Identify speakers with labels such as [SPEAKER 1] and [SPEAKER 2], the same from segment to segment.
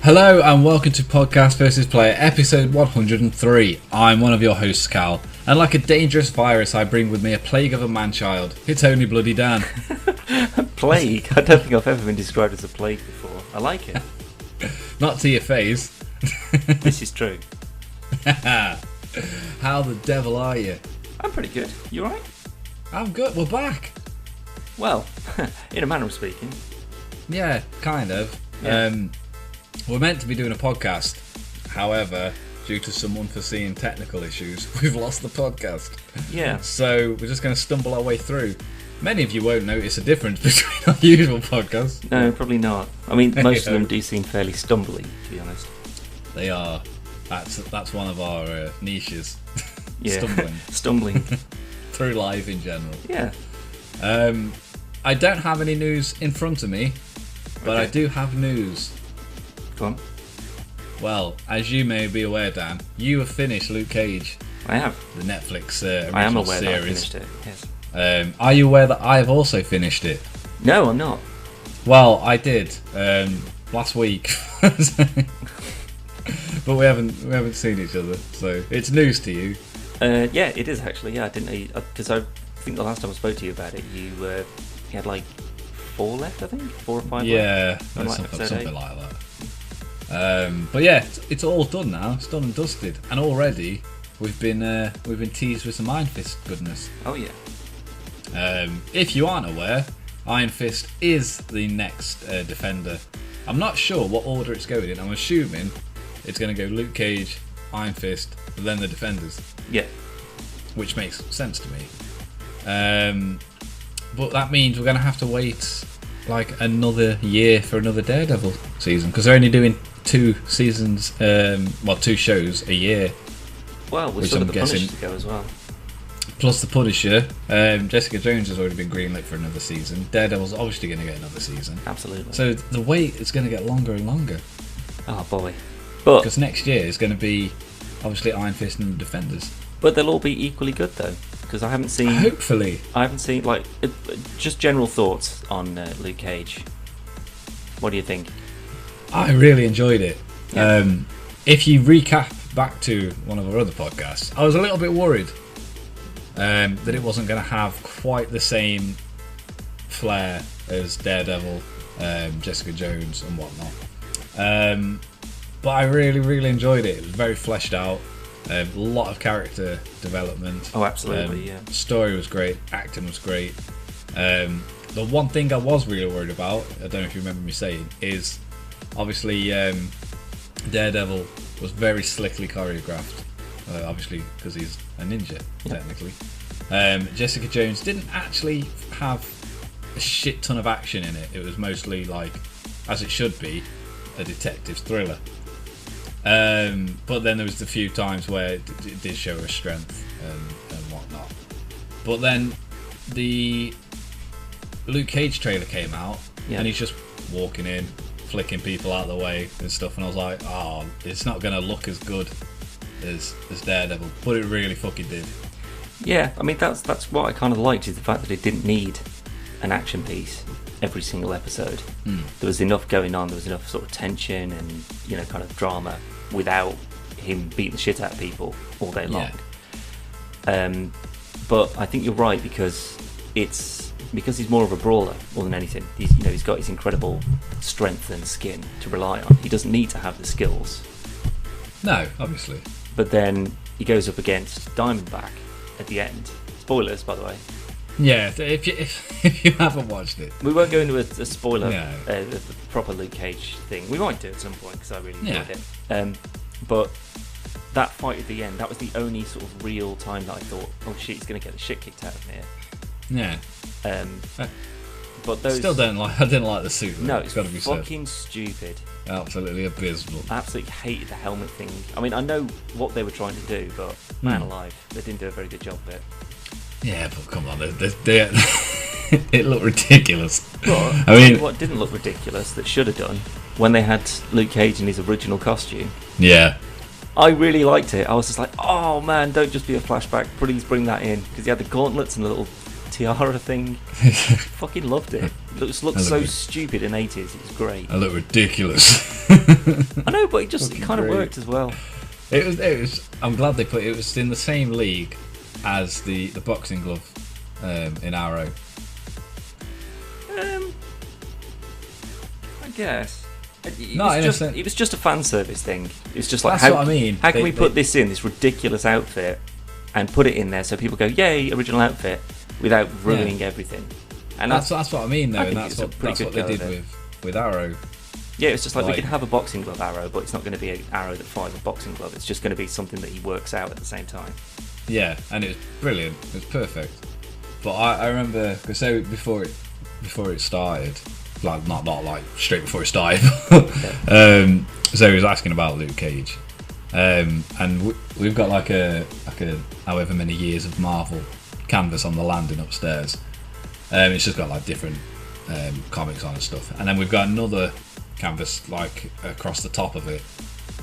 [SPEAKER 1] Hello and welcome to Podcast vs. Player, episode 103. I'm one of your hosts, Cal, and like a dangerous virus I bring with me a plague of a man-child. It's only bloody Dan.
[SPEAKER 2] Plague? I don't think I've ever been described as a plague before. I like it.
[SPEAKER 1] Not to your face.
[SPEAKER 2] This is true.
[SPEAKER 1] How the devil are you?
[SPEAKER 2] I'm pretty good. You alright?
[SPEAKER 1] I'm good, we're back.
[SPEAKER 2] Well, in a manner of speaking.
[SPEAKER 1] Yeah, kind of.
[SPEAKER 2] Yeah.
[SPEAKER 1] We're meant to be doing a podcast. However, due to some unforeseen technical issues, we've lost the podcast.
[SPEAKER 2] Yeah.
[SPEAKER 1] So we're just going to stumble our way through. Many of you won't notice a difference between our usual podcasts.
[SPEAKER 2] No, probably not. I mean, most of them do seem fairly stumbly, to be honest.
[SPEAKER 1] They are. That's one of our niches.
[SPEAKER 2] Yeah.
[SPEAKER 1] Stumbling.
[SPEAKER 2] Stumbling.
[SPEAKER 1] Through life in general.
[SPEAKER 2] Yeah.
[SPEAKER 1] I don't have any news in front of me, but
[SPEAKER 2] Okay.
[SPEAKER 1] I do have news.
[SPEAKER 2] Go on.
[SPEAKER 1] Well, as you may be aware, Dan, you have finished Luke Cage,
[SPEAKER 2] I have.
[SPEAKER 1] the Netflix original
[SPEAKER 2] I am aware
[SPEAKER 1] series.
[SPEAKER 2] that I finished it, yes.
[SPEAKER 1] Are you aware that I have also finished it?
[SPEAKER 2] No, I'm not.
[SPEAKER 1] Well, I did last week, but we haven't seen each other, so it's news to you.
[SPEAKER 2] Yeah, it is actually. Yeah, I didn't because I think the last time I spoke to you about it, you had like 4 left, I think, 4 or 5 left.
[SPEAKER 1] Yeah,
[SPEAKER 2] On, like,
[SPEAKER 1] something
[SPEAKER 2] episode 8.
[SPEAKER 1] like that. But yeah, it's all done now. It's done and dusted, and already we've been teased with some Iron Fist goodness.
[SPEAKER 2] Oh yeah.
[SPEAKER 1] If you aren't aware, Iron Fist is the next Defender. I'm not sure what order it's going in. I'm assuming it's going to go Luke Cage, Iron Fist, then the Defenders.
[SPEAKER 2] Yeah.
[SPEAKER 1] Which makes sense to me. But that means we're going to have to wait like another year for another Daredevil season, because they're only doing 2 seasons, 2 shows a year.
[SPEAKER 2] Well, we've
[SPEAKER 1] Which
[SPEAKER 2] still
[SPEAKER 1] I'm
[SPEAKER 2] got the Punisher
[SPEAKER 1] guessing-
[SPEAKER 2] to go as well.
[SPEAKER 1] Plus the Punisher. Jessica Jones has already been greenlit for another season. Daredevil's obviously going to get another season.
[SPEAKER 2] Absolutely.
[SPEAKER 1] So the wait is going to get longer and longer,
[SPEAKER 2] Oh boy. But
[SPEAKER 1] because next year is going to be obviously Iron Fist and the Defenders.
[SPEAKER 2] they'll all be equally good though, because I haven't seen
[SPEAKER 1] Hopefully.
[SPEAKER 2] like just general thoughts on Luke Cage. What do you think?
[SPEAKER 1] I really enjoyed it.
[SPEAKER 2] Yeah.
[SPEAKER 1] If you recap back to one of our other podcasts, I was a little bit worried that it wasn't going to have quite the same flair as Daredevil, Jessica Jones and whatnot. But I really, really enjoyed it. It was very fleshed out. A lot of character development.
[SPEAKER 2] Oh, absolutely, yeah.
[SPEAKER 1] Story was great. Acting was great. The one thing I was really worried about, I don't know if you remember me saying, is obviously Daredevil was very slickly choreographed. Obviously, because he's a ninja, technically. Jessica Jones didn't actually have a shit ton of action in it. It was mostly like, as it should be, a detective thriller. But then there was the few times where it did show her strength and whatnot. But then the Luke Cage trailer came out, and he's just walking in, flicking people out of the way and stuff, and I was like, oh, it's not going to look as good as Daredevil, but it really fucking did.
[SPEAKER 2] Yeah, I mean that's what I kind of liked, is the fact that it didn't need an action piece every single episode. There was enough going on, there was enough sort of tension and kind of drama without him beating the shit out of people all day long. But I think you're right, because he's more of a brawler more than anything. He's got his incredible strength and skin to rely on. He doesn't need to have the skills.
[SPEAKER 1] No, obviously.
[SPEAKER 2] But then he goes up against Diamondback at the end. Spoilers, by the way.
[SPEAKER 1] Yeah, if you haven't watched it,
[SPEAKER 2] we won't go into a spoiler,
[SPEAKER 1] No.
[SPEAKER 2] The proper Luke Cage thing. We might do at some point, because I really enjoyed it. But that fight at the end, that was the only sort of real time that I thought, oh shit, he's going to get the shit kicked out of him here.
[SPEAKER 1] yeah.
[SPEAKER 2] But those
[SPEAKER 1] I didn't like the suit.
[SPEAKER 2] no,
[SPEAKER 1] It's got to be said.
[SPEAKER 2] fucking stupid.
[SPEAKER 1] Absolutely abysmal.
[SPEAKER 2] I absolutely hated the helmet thing. I mean, I know what they were trying to do, but man alive, they didn't do a very good job of it.
[SPEAKER 1] Yeah, but come on, they it looked ridiculous.
[SPEAKER 2] But
[SPEAKER 1] I mean,
[SPEAKER 2] what didn't look ridiculous that should have done when they had Luke Cage in his original costume.
[SPEAKER 1] yeah.
[SPEAKER 2] I really liked it. I was just like, oh man, don't just be a flashback. Please bring that in, because he had the gauntlets and the little tiara thing. Fucking loved it. It looked so stupid in 80s. It was great.
[SPEAKER 1] I look ridiculous.
[SPEAKER 2] I know, but it kind of
[SPEAKER 1] great.
[SPEAKER 2] worked as well.
[SPEAKER 1] It was. I'm glad they put it. It was in the same league as the boxing glove in Arrow.
[SPEAKER 2] I guess. It was just a fan service thing. It's just like,
[SPEAKER 1] That's what I mean.
[SPEAKER 2] How can we put this in, this ridiculous outfit, and put it in there so people go, yay, original outfit, without ruining everything. And
[SPEAKER 1] that's what I mean, though, and that's what they did with Arrow.
[SPEAKER 2] Yeah, it's just like we can have a boxing glove Arrow, but it's not going to be an arrow that fires a boxing glove. It's just going to be something that he works out at the same time.
[SPEAKER 1] Yeah, and it was brilliant. It was perfect. But I remember, because so before it started, like not like straight before it started. So he was asking about Luke Cage, and we've got like a however many years of Marvel canvas on the landing upstairs. It's just got like different comics on and stuff, and then we've got another canvas like across the top of it.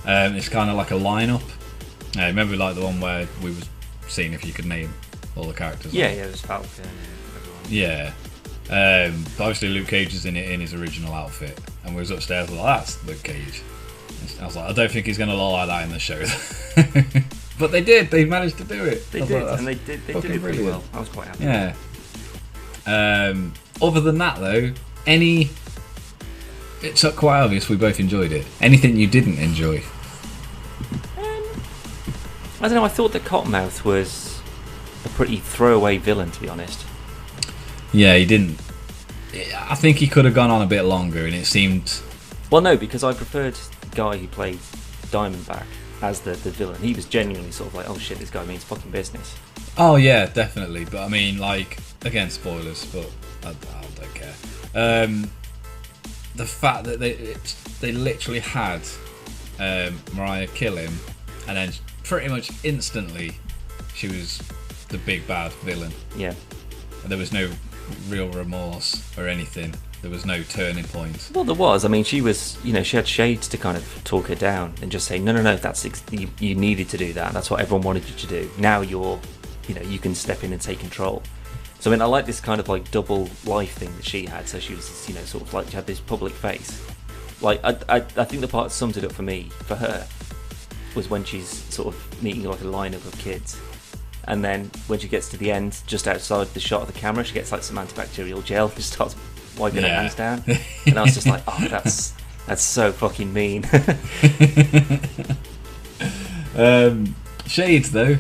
[SPEAKER 1] It's kind of like a lineup. Remember like the one where we was seeing if you could name all the characters?
[SPEAKER 2] Yeah, there's Falcon and everyone.
[SPEAKER 1] Yeah. But obviously Luke Cage is in his original outfit, and we was upstairs like, that's Luke Cage. I was like, I don't think he's going to look like that in the show. But they did. They managed to do it.
[SPEAKER 2] They did, and they did it really well. I was quite happy.
[SPEAKER 1] Yeah. Other than that, though, it's quite obvious we both enjoyed it. Anything you didn't enjoy?
[SPEAKER 2] I don't know. I thought that Cottonmouth was a pretty throwaway villain, to be honest.
[SPEAKER 1] Yeah, he didn't. I think he could have gone on a bit longer, and it seemed.
[SPEAKER 2] Well, no, because I preferred the guy who played Diamondback as the villain. He was genuinely sort of like, oh shit, this guy means fucking business.
[SPEAKER 1] Oh yeah, definitely. But I mean, like, again, spoilers, but I don't care. The fact that they literally had Mariah kill him, and then pretty much instantly she was the big bad villain.
[SPEAKER 2] Yeah.
[SPEAKER 1] And there was no real remorse or anything. There was no turning point.
[SPEAKER 2] Well, there was. I mean, she was, she had shades to kind of talk her down and just say, no, you needed to do that. That's what everyone wanted you to do. Now you can step in and take control. So I mean, I like this kind of like double life thing that she had. So she was, sort of like, she had this public face. Like, I think the part that summed it up for her, was when she's sort of meeting like a lineup of kids. And then when she gets to the end, just outside the shot of the camera, she gets like some antibacterial gel, just starts wiping her hands down. And I was just like, oh, that's so fucking mean.
[SPEAKER 1] Shades though.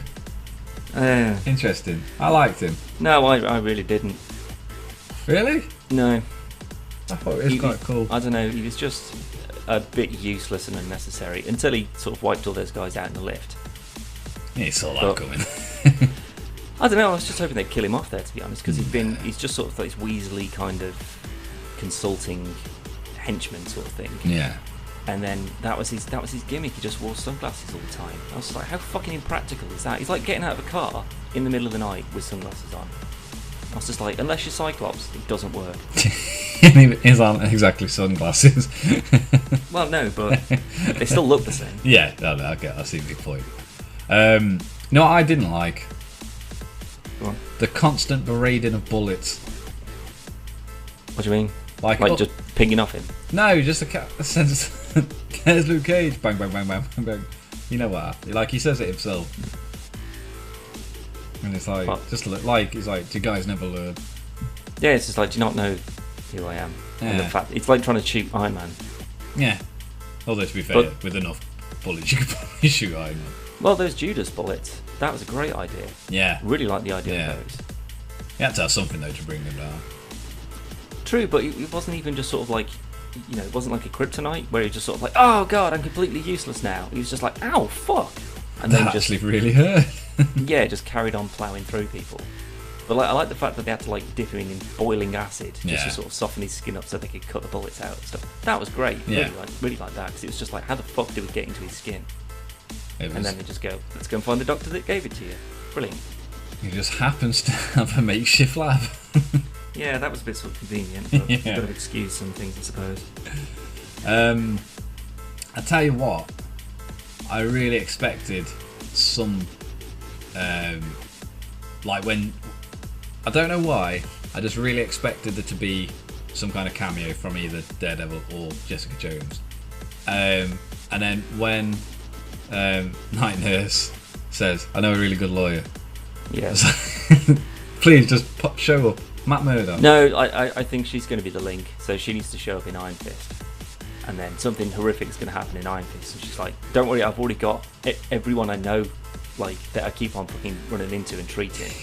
[SPEAKER 1] Interesting. I liked him.
[SPEAKER 2] No, I really didn't.
[SPEAKER 1] Really?
[SPEAKER 2] No.
[SPEAKER 1] I thought it was quite cool.
[SPEAKER 2] I don't know, he was just a bit useless and unnecessary until he sort of wiped all those guys out in the lift.
[SPEAKER 1] Yeah, he saw that coming.
[SPEAKER 2] I don't know, I was just hoping they'd kill him off there, to be honest, because he's just sort of like this Weasley kind of consulting henchman sort of thing.
[SPEAKER 1] Yeah.
[SPEAKER 2] And then that was his gimmick. He just wore sunglasses all the time. I was like, how fucking impractical is that? He's like getting out of a car in the middle of the night with sunglasses on. I was just like, unless you're Cyclops, it doesn't work.
[SPEAKER 1] His aren't exactly sunglasses.
[SPEAKER 2] Well, no, but they still look the same.
[SPEAKER 1] Yeah, I see the point. No, I didn't like the constant berating of bullets.
[SPEAKER 2] What do you mean?
[SPEAKER 1] Like
[SPEAKER 2] just pinging off him?
[SPEAKER 1] No, just a sense. There's Luke Cage. Bang, bang, bang, bang, bang, bang. You know what? Like he says it himself. And it's like, just like he's like, do you guys never learn?
[SPEAKER 2] Yeah, it's just like, do you not know who I am?
[SPEAKER 1] Yeah.
[SPEAKER 2] And the fact it's like trying to shoot Iron Man.
[SPEAKER 1] Yeah. Although to be fair, with enough bullets, you could probably shoot Iron Man.
[SPEAKER 2] Well, those Judas bullets, that was a great idea.
[SPEAKER 1] Yeah.
[SPEAKER 2] Really like the idea of those.
[SPEAKER 1] You had to have something though to bring them down.
[SPEAKER 2] True, but it wasn't even just sort of like, it wasn't like a kryptonite where he just sort of like, oh god, I'm completely useless now. He was just like, ow, fuck. And
[SPEAKER 1] that then actually really hurt.
[SPEAKER 2] Yeah, just carried on ploughing through people. But like, I like the fact that they had to like dip him in boiling acid just to sort of soften his skin up so they could cut the bullets out and stuff. That was great.
[SPEAKER 1] Yeah.
[SPEAKER 2] Really like that, because it was just like, how the fuck did we get into his skin? And then they just go, let's go and find the doctor that gave it to you. Brilliant.
[SPEAKER 1] He just happens to have a makeshift lab.
[SPEAKER 2] Yeah, that was a bit sort of convenient, but
[SPEAKER 1] Yeah.
[SPEAKER 2] you've got to excuse some things, I suppose.
[SPEAKER 1] I tell you what, I really expected some, like when, I don't know why, I just really expected there to be some kind of cameo from either Daredevil or Jessica Jones. And then when Night Nurse says, "I know a really good lawyer,"
[SPEAKER 2] Yeah.
[SPEAKER 1] please just show up, Matt Murdock.
[SPEAKER 2] No, I think she's going to be the link, so she needs to show up in Iron Fist. And then something horrific is going to happen in Iron Fist, and she's like, "Don't worry, I've already got everyone I know, like, that I keep on fucking running into and treating.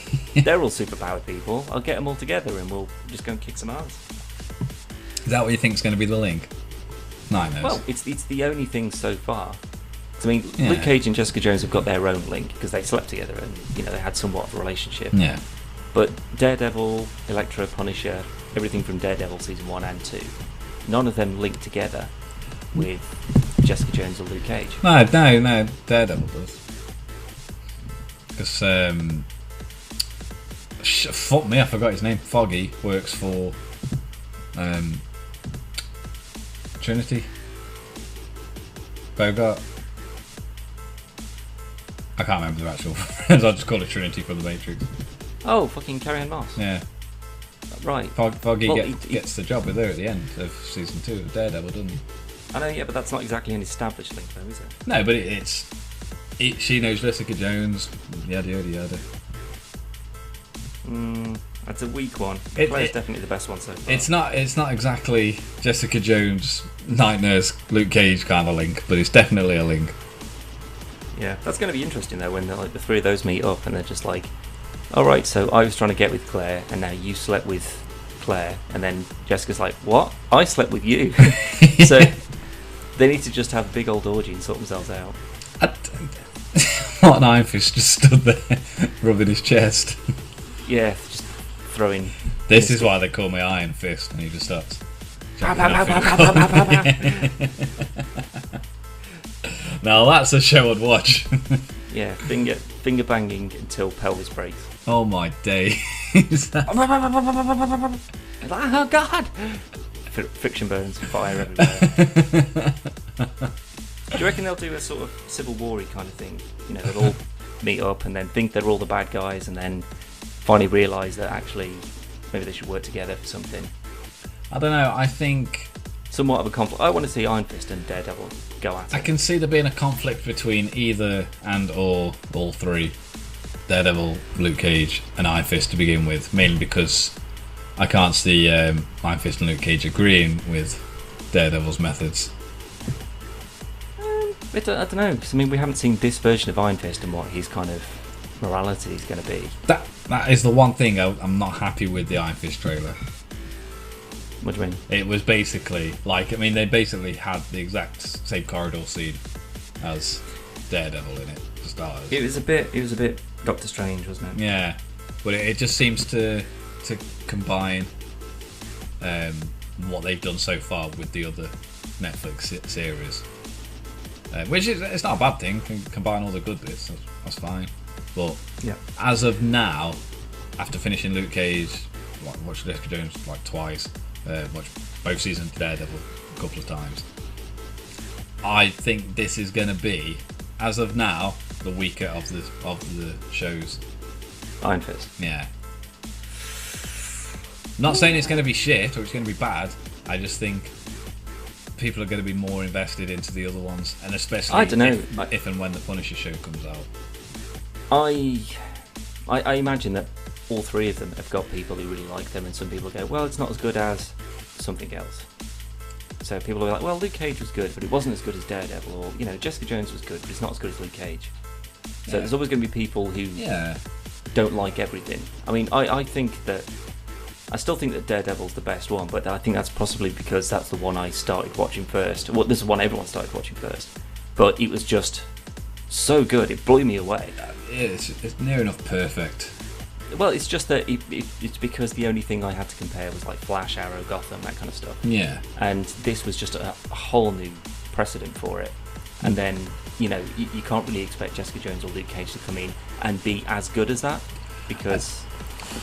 [SPEAKER 2] They're all superpowered people. I'll get them all together and we'll just go and kick some ass."
[SPEAKER 1] Is that what you think is going to be the link? Night Nurse.
[SPEAKER 2] Well, it's the only thing so far. I mean,
[SPEAKER 1] Yeah.
[SPEAKER 2] Luke Cage and Jessica Jones have got their own link because they slept together and, you know, they had somewhat of a relationship.
[SPEAKER 1] Yeah.
[SPEAKER 2] But Daredevil, Electro, Punisher, everything from Daredevil season 1 and 2, none of them linked together with Jessica Jones or Luke Cage.
[SPEAKER 1] No, Daredevil does. Because, fuck me, I forgot his name. Foggy works for Trinity. Bogart. I can't remember the actual friends. I'll just call it Trinity for the Matrix.
[SPEAKER 2] Oh, fucking Carrie-Anne Moss.
[SPEAKER 1] Yeah.
[SPEAKER 2] Right.
[SPEAKER 1] Foggy
[SPEAKER 2] Well,
[SPEAKER 1] gets the job with her at the end of season 2 of Daredevil, doesn't he?
[SPEAKER 2] I know, yeah, but that's not exactly an established link, though, is it?
[SPEAKER 1] No, but she knows Jessica Jones, yada yada yada.
[SPEAKER 2] That's a weak one.
[SPEAKER 1] It-
[SPEAKER 2] Claire's
[SPEAKER 1] it-
[SPEAKER 2] definitely the best one so far.
[SPEAKER 1] It's not exactly Jessica Jones, Night Nurse, Luke Cage kind of link, but it's definitely a link.
[SPEAKER 2] Yeah, that's going to be interesting, though, when the three of those meet up and they're just like, "Alright, so I was trying to get with Claire, and now you slept with Claire," and then Jessica's like, "What? I slept with you." So they need to just have a big old orgy and sort themselves out.
[SPEAKER 1] What an Iron Fist just stood there, rubbing his chest.
[SPEAKER 2] Yeah, just throwing...
[SPEAKER 1] This is why they call me Iron Fist, and he just starts.
[SPEAKER 2] Pow, pow, pow, pow, pow, pow, pow, pow.
[SPEAKER 1] Now that's a show I'd watch.
[SPEAKER 2] Yeah, finger banging until pelvis breaks.
[SPEAKER 1] Oh my days.
[SPEAKER 2] Oh God! Friction burns and fire everywhere. Do you reckon they'll do a sort of Civil War-y kind of thing? You know, they'll all meet up and then think they're all the bad guys and then finally realise that actually maybe they should work together for something.
[SPEAKER 1] I don't know, I think
[SPEAKER 2] Somewhat of a conflict. I want to see Iron Fist and Daredevil go at it.
[SPEAKER 1] I can see there being a conflict between either and or all three. Daredevil, Luke Cage and Iron Fist to begin with, mainly because I can't see Iron Fist and Luke Cage agreeing with Daredevil's methods.
[SPEAKER 2] I don't know, because I mean, we haven't seen this version of Iron Fist and what his kind of morality is going to be.
[SPEAKER 1] That is the one thing I'm not happy with the Iron Fist trailer.
[SPEAKER 2] What do you mean?
[SPEAKER 1] It was basically like, I mean, they basically had the exact same corridor scene as Daredevil in it to start with.
[SPEAKER 2] It was a bit Doctor Strange, wasn't it?
[SPEAKER 1] Yeah, but it just seems to combine what they've done so far with the other Netflix series, which is, it's not a bad thing. Can combine all the good bits. That's fine. But
[SPEAKER 2] Yeah.
[SPEAKER 1] as of now, after finishing Luke Cage, watched Jessica Jones like twice, watched both seasons of Daredevil a couple of times. I think this is going to be, as of now, the weaker of the shows.
[SPEAKER 2] Iron Fist.
[SPEAKER 1] Yeah. Not saying it's going to be shit or it's going to be bad. I just think people are going to be more invested into the other ones, and especially
[SPEAKER 2] I don't know.
[SPEAKER 1] if and when the Punisher show comes out.
[SPEAKER 2] I imagine that all three of them have got people who really like them, and some people go, well, it's not as good as something else. So people are like, well, Luke Cage was good, but it wasn't as good as Daredevil, or, you know, Jessica Jones was good, but it's not as good as Luke Cage. So there's always going to be people who don't like everything. I mean, I still think that Daredevil's the best one, but I think that's possibly because that's the one I started watching first. Well, this is the one everyone started watching first. But it was just so good, it blew me away.
[SPEAKER 1] It's near enough perfect.
[SPEAKER 2] Well, it's just that it's because the only thing I had to compare was like Flash, Arrow, Gotham, that kind of stuff.
[SPEAKER 1] Yeah.
[SPEAKER 2] And this was just a whole new precedent for it. And then, you know, you can't really expect Jessica Jones or Luke Cage to come in and be as good as that, because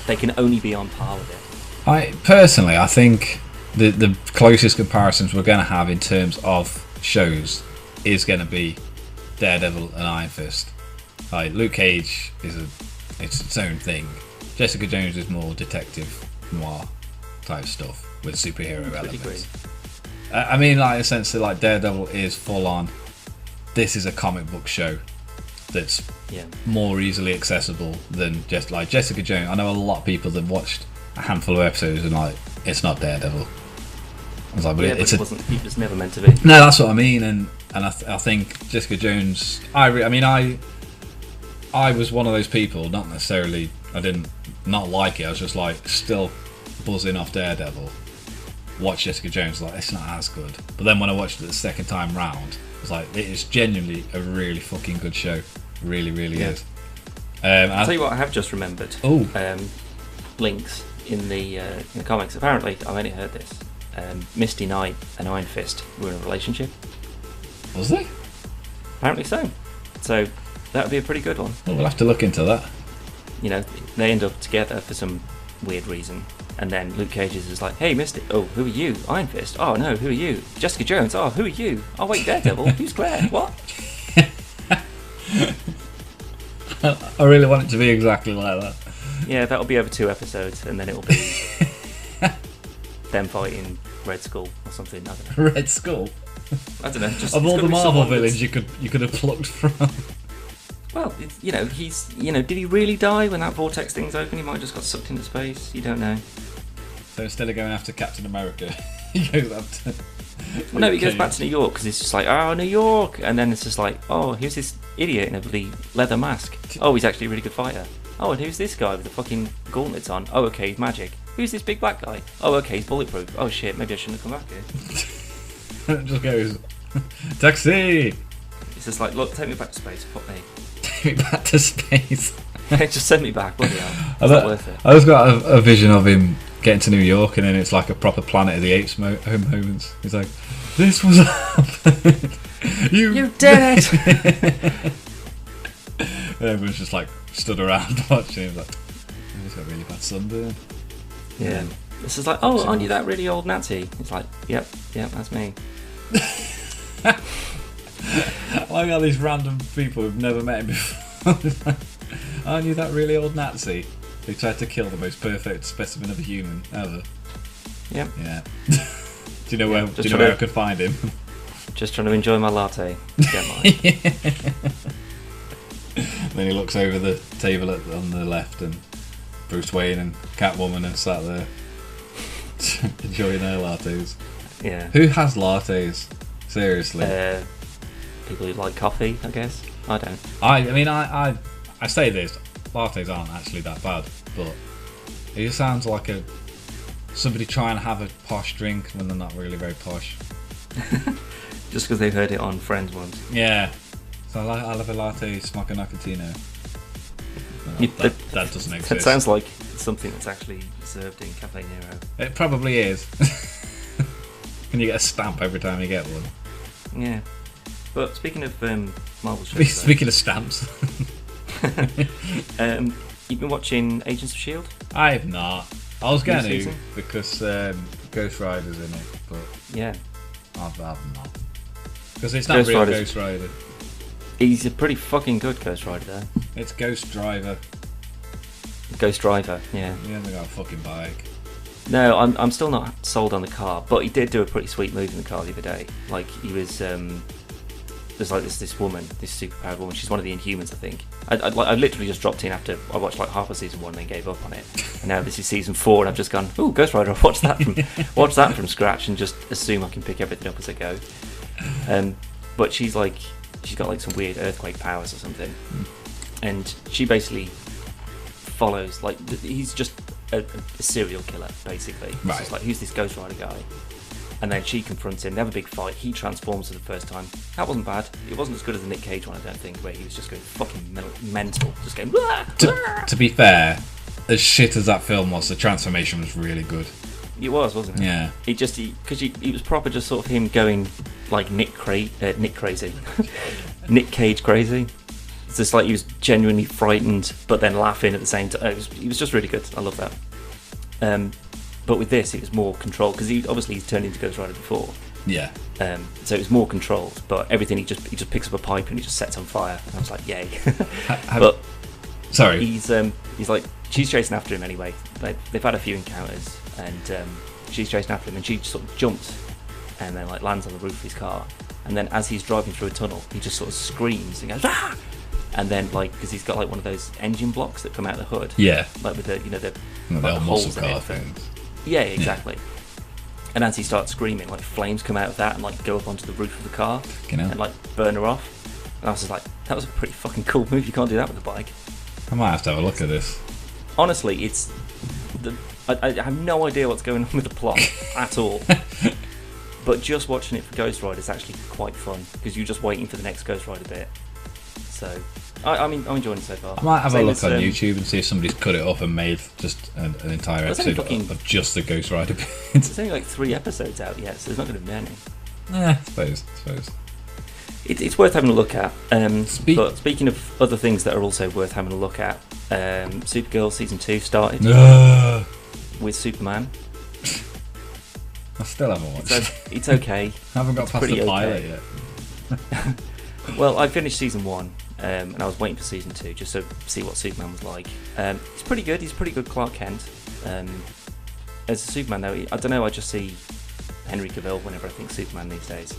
[SPEAKER 2] they can only be on par with it.
[SPEAKER 1] I think the closest comparisons we're going to have in terms of shows is going to be Daredevil and Iron Fist. Like Luke Cage it's its own thing. Jessica Jones is more detective noir type stuff with superhero elements. I mean, like in the sense that like Daredevil is full on. This is a comic book show that's more easily accessible than just like Jessica Jones. I know a lot of people that watched a handful of episodes and like it's not Daredevil. I was like, but it
[SPEAKER 2] was never meant to be.
[SPEAKER 1] No, that's what I mean, and I think Jessica Jones. I was one of those people. Not necessarily. I didn't not like it. I was just like still buzzing off Daredevil. Watch Jessica Jones, like it's not as good. But then when I watched it the second time round, I was like, it is genuinely a really fucking good show. Really, really is.
[SPEAKER 2] I'll tell you what I have just remembered.
[SPEAKER 1] Oh.
[SPEAKER 2] Links in the comics. Apparently, I've only heard this. Misty Knight and Iron Fist were in a relationship.
[SPEAKER 1] Was they?
[SPEAKER 2] Apparently so. So that would be a pretty good one.
[SPEAKER 1] Well, we'll have to look into that.
[SPEAKER 2] You know, they end up together for some weird reason. And then Luke Cage is like, hey, Misty, oh, who are you? Iron Fist, oh no, who are you? Jessica Jones, oh, who are you? Oh wait, Daredevil, who's Claire? What?
[SPEAKER 1] I really want it to be exactly like that.
[SPEAKER 2] Yeah, that'll be over 2 episodes, and then it'll be them fighting Red Skull or something. I don't know.
[SPEAKER 1] Red Skull?
[SPEAKER 2] I don't know. Just,
[SPEAKER 1] of all the Marvel villains you could have plucked from.
[SPEAKER 2] Well, you know, did he really die when that vortex thing's open? He might have just got sucked into space. You don't know.
[SPEAKER 1] So instead of going after Captain America, he goes after.
[SPEAKER 2] Well, no, he goes back to New York because it's just like, oh, New York, and then it's just like, oh, who's this idiot in a bloody leather mask? Oh, he's actually a really good fighter. Oh, and who's this guy with the fucking gauntlets on? Oh, okay, he's magic. Who's this big black guy? Oh, okay, he's bulletproof. Oh shit, maybe I shouldn't have come back here.
[SPEAKER 1] It just goes, taxi.
[SPEAKER 2] It's just like, look, take me back to space, fuck me.
[SPEAKER 1] Take me back to space.
[SPEAKER 2] Just send me back, bloody hell. It's not worth it.
[SPEAKER 1] I just got a vision of him getting to New York, and then it's like a proper Planet of the Apes moments. He's like, this was happening. You're dead. And everyone's just like stood around watching him, like, oh, he's got really bad sunburn.
[SPEAKER 2] Yeah. This is like, oh, aren't you that really old Nazi? It's like, yep, that's me.
[SPEAKER 1] I like all these random people who've never met him before. Aren't you that really old Nazi who tried to kill the most perfect specimen of a human ever?
[SPEAKER 2] Yep.
[SPEAKER 1] Yeah. Do you know where I could find him?
[SPEAKER 2] Just trying to enjoy my latte. Get mine.
[SPEAKER 1] Then he looks over the table on the left, and Bruce Wayne and Catwoman are sat there enjoying their lattes.
[SPEAKER 2] Yeah.
[SPEAKER 1] Who has lattes? Seriously.
[SPEAKER 2] People who like coffee, I guess. I don't.
[SPEAKER 1] I say this, lattes aren't actually that bad, but it just sounds like somebody trying to have a posh drink when they're not really very posh.
[SPEAKER 2] Just because they've heard it on Friends once.
[SPEAKER 1] Yeah. So I'll have a latte, smoke a nicotino. That doesn't exist.
[SPEAKER 2] That sounds like something that's actually served in Cafe Nero.
[SPEAKER 1] It probably is. And you get a stamp every time you get one.
[SPEAKER 2] Yeah. But speaking of Marvel shows...
[SPEAKER 1] Speaking of stamps.
[SPEAKER 2] You've been watching Agents of S.H.I.E.L.D.?
[SPEAKER 1] I have not. I was going to, because Ghost Rider's in it, but...
[SPEAKER 2] Yeah.
[SPEAKER 1] I've not. Because it's not real Ghost Rider.
[SPEAKER 2] He's a pretty fucking good Ghost Rider there.
[SPEAKER 1] It's Ghost Driver.
[SPEAKER 2] Ghost Driver, yeah.
[SPEAKER 1] He hasn't got a fucking bike.
[SPEAKER 2] No, I'm still not sold on the car, but he did do a pretty sweet move in the car the other day. Like, he was... there's like this woman, this superpowered woman. She's one of the Inhumans, I think. I literally just dropped in after I watched like half of season 1 and then gave up on it. And now this is season 4, and I've just gone, ooh, Ghost Rider. I'll watch that from scratch and just assume I can pick everything up as I go. But she's got like some weird earthquake powers or something, and she basically follows like he's just a serial killer basically. Right. It's just like, who's this Ghost Rider guy? And then she confronts him. They have a big fight. He transforms for the first time. That wasn't bad. It wasn't as good as the Nick Cage one, I don't think, where he was just going fucking mental, just going.
[SPEAKER 1] To be fair, as shit as that film was, the transformation was really good.
[SPEAKER 2] It was, wasn't it?
[SPEAKER 1] Yeah.
[SPEAKER 2] Because he was proper, just sort of him going like Nick crazy, Nick Cage crazy. It's just like he was genuinely frightened, but then laughing at the same time. He was just really good. I love that. But with this, it was more controlled because he's turned into Ghost Rider before.
[SPEAKER 1] Yeah.
[SPEAKER 2] So it was more controlled, but everything he just picks up a pipe and he just sets on fire. And I was like, yay! But
[SPEAKER 1] sorry,
[SPEAKER 2] he's like, she's chasing after him anyway. They've had a few encounters, and she's chasing after him, and she sort of jumps and then like lands on the roof of his car. And then as he's driving through a tunnel, he just sort of screams and goes, ah! And then, like, because he's got like one of those engine blocks that come out of the hood,
[SPEAKER 1] yeah,
[SPEAKER 2] like with the the
[SPEAKER 1] old
[SPEAKER 2] holes
[SPEAKER 1] muscle
[SPEAKER 2] in
[SPEAKER 1] car
[SPEAKER 2] it.
[SPEAKER 1] things.
[SPEAKER 2] Yeah, exactly. Yeah. And as he starts screaming, like flames come out of that and like go up onto the roof of the car and like burn her off. And I was just like, that was a pretty fucking cool move. You can't do that with a bike.
[SPEAKER 1] I might have to have a look at this.
[SPEAKER 2] Honestly, I have no idea what's going on with the plot at all. But just watching it for Ghost Rider is actually quite fun because you're just waiting for the next Ghost Rider bit. So, I'm enjoying it so far.
[SPEAKER 1] I might have a look on YouTube and see if somebody's cut it up and made just an entire episode of just the Ghost Rider bit.
[SPEAKER 2] There's only like 3 episodes out yet, so there's not going to be many.
[SPEAKER 1] I suppose.
[SPEAKER 2] It's worth having a look at. But speaking of other things that are also worth having a look at, Supergirl Season 2 started with Superman.
[SPEAKER 1] I still haven't watched it.
[SPEAKER 2] It's okay.
[SPEAKER 1] I haven't got past the pilot yet.
[SPEAKER 2] Well, I finished Season 1, and I was waiting for Season 2 just to see what Superman was like. He's pretty good. He's a pretty good Clark Kent. As a Superman, though, I don't know, I just see Henry Cavill whenever I think Superman these days.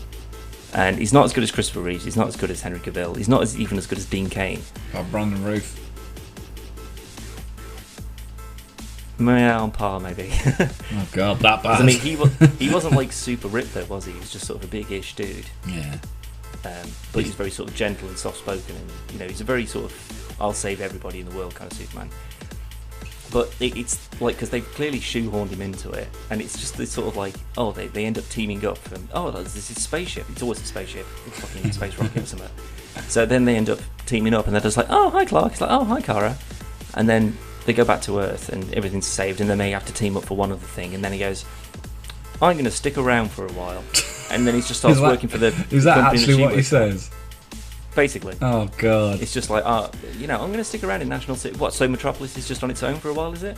[SPEAKER 2] And he's not as good as Christopher Reeves. He's not as good as Henry Cavill. He's not even as good as Dean Cain.
[SPEAKER 1] Brandon Routh.
[SPEAKER 2] On par, maybe.
[SPEAKER 1] Oh god, that bad.
[SPEAKER 2] I mean, he wasn't like super ripped though, was he? He was just sort of a big-ish dude.
[SPEAKER 1] Yeah.
[SPEAKER 2] But he's very sort of gentle and soft-spoken, and he's a very sort of I'll save everybody in the world kind of Superman. But it's like, because they've clearly shoehorned him into it, and it's just this sort of like, they end up teaming up, and this is a spaceship. It's always a spaceship, it's fucking space rocket or something. So then they end up teaming up, and they're just like, oh hi Clark, it's like, oh hi Kara, and then they go back to Earth, and everything's saved, and then they have to team up for one other thing, and then he goes, I'm going to stick around for a while, and then he just starts working for the.
[SPEAKER 1] Is that actually what he says?
[SPEAKER 2] Basically.
[SPEAKER 1] Oh god.
[SPEAKER 2] It's just like, I'm going to stick around in National City. What, so Metropolis is just on its own for a while, is it?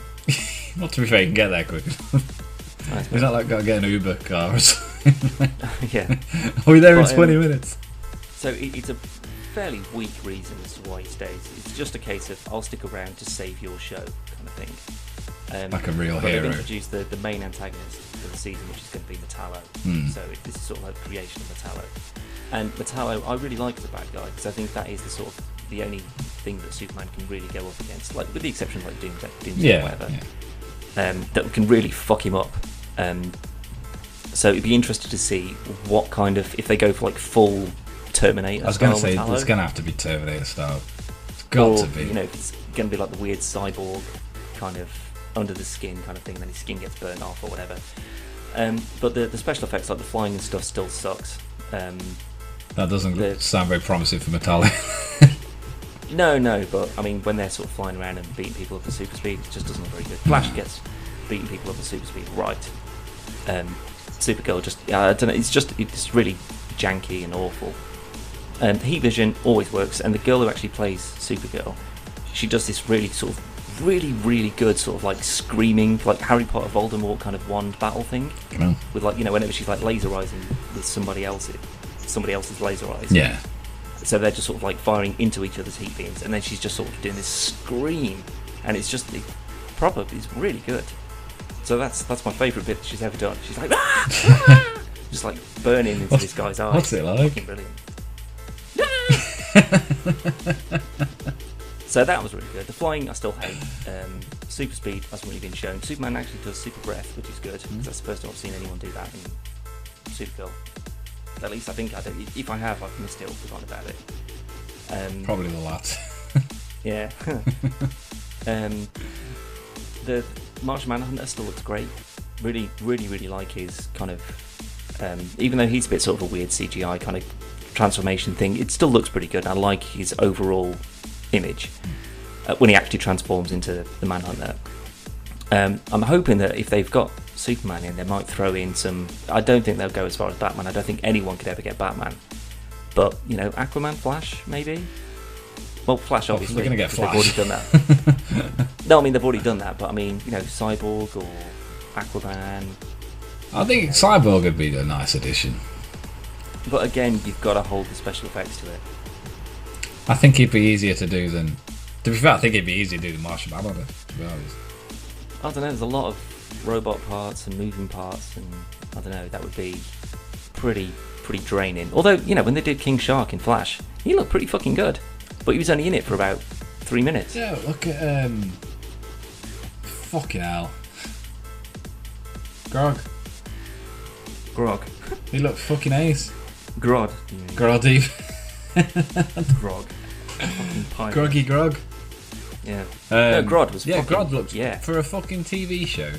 [SPEAKER 1] Well, to be fair, you can get there quick. Is that like got to get an Uber car or something?
[SPEAKER 2] Yeah.
[SPEAKER 1] Are we there in 20 minutes?
[SPEAKER 2] So it's a fairly weak reason as to why he stays. It's just a case of, I'll stick around to save your show kind of thing.
[SPEAKER 1] Like a real
[SPEAKER 2] hero. They've introduced the main antagonist for the season, which is going to be Metallo. So this is sort of like the creation of Metallo. And Metallo, I really like as a bad guy, because I think that is the only thing that Superman can really go up against, like with the exception of like Doomsday or whatever, that can really fuck him up. So it'd be interesting to see what kind of, if they go for like full Terminator.
[SPEAKER 1] I was going to say it's going to have to be Terminator style. It's got to be.
[SPEAKER 2] It's going to be like the weird cyborg kind of under the skin kind of thing, and then his skin gets burnt off or whatever. But the special effects, like the flying and stuff, still sucks.
[SPEAKER 1] That doesn't sound very promising for Metallic.
[SPEAKER 2] No, but I mean, when they're sort of flying around and beating people up at super speed, it just doesn't look very good. Flash gets beating people up at super speed right. Supergirl just, I don't know, it's really janky and awful. Heat vision always works, and the girl who actually plays Supergirl, she does this really sort of really good sort of like screaming, like Harry Potter Voldemort kind of wand battle thing. With like, whenever she's like laserizing with somebody else's laser eyes.
[SPEAKER 1] Yeah.
[SPEAKER 2] So they're just sort of like firing into each other's heat beams, and then she's just sort of doing this scream, and it's just it's really good. So that's my favourite bit that she's ever done. She's like just like burning into this guy's eyes.
[SPEAKER 1] What's it like?
[SPEAKER 2] Fucking brilliant. So that was really good. The flying I still hate. Super speed hasn't really been shown. Superman actually does super breath, which is good, because that's the first time I've seen anyone do that in Supergirl. At least I think I don't. If I have, I've missed it or forgotten about it.
[SPEAKER 1] Probably the latter.
[SPEAKER 2] Yeah. The Martian Manhunter still looks great. Really like his kind of, even though he's a bit sort of a weird CGI kind of transformation thing, it still looks pretty good. I like his overall image when he actually transforms into the Manhunter. I'm hoping that if they've got Superman in, they might throw in some. I don't think they'll go as far as Batman. I don't think anyone could ever get Batman. But Aquaman, Flash, maybe. Well, Flash obviously.
[SPEAKER 1] They're going to get Flash.
[SPEAKER 2] They've already done that. No, I mean they've already done that. But I mean, Cyborg or Aquaman.
[SPEAKER 1] I think Cyborg would be a nice addition.
[SPEAKER 2] But again, you've got to hold the special effects to it.
[SPEAKER 1] I think it'd be easier to do than... To be fair, I think it'd be easier to do than Martian Manhunter, to be honest.
[SPEAKER 2] I don't know, there's a lot of robot parts and moving parts, and I don't know, that would be pretty draining. Although, you know, when they did King Shark in Flash, he looked pretty fucking good. But he was only in it for about 3 minutes.
[SPEAKER 1] Yeah, look at... Fucking hell. Grog. He looked fucking ace.
[SPEAKER 2] Grod.
[SPEAKER 1] Groddy.
[SPEAKER 2] Grog. Fucking pirate.
[SPEAKER 1] Groggy Grog.
[SPEAKER 2] Yeah. No, Grod was
[SPEAKER 1] yeah,
[SPEAKER 2] fucking...
[SPEAKER 1] Grod looked...
[SPEAKER 2] Yeah.
[SPEAKER 1] For a fucking TV show.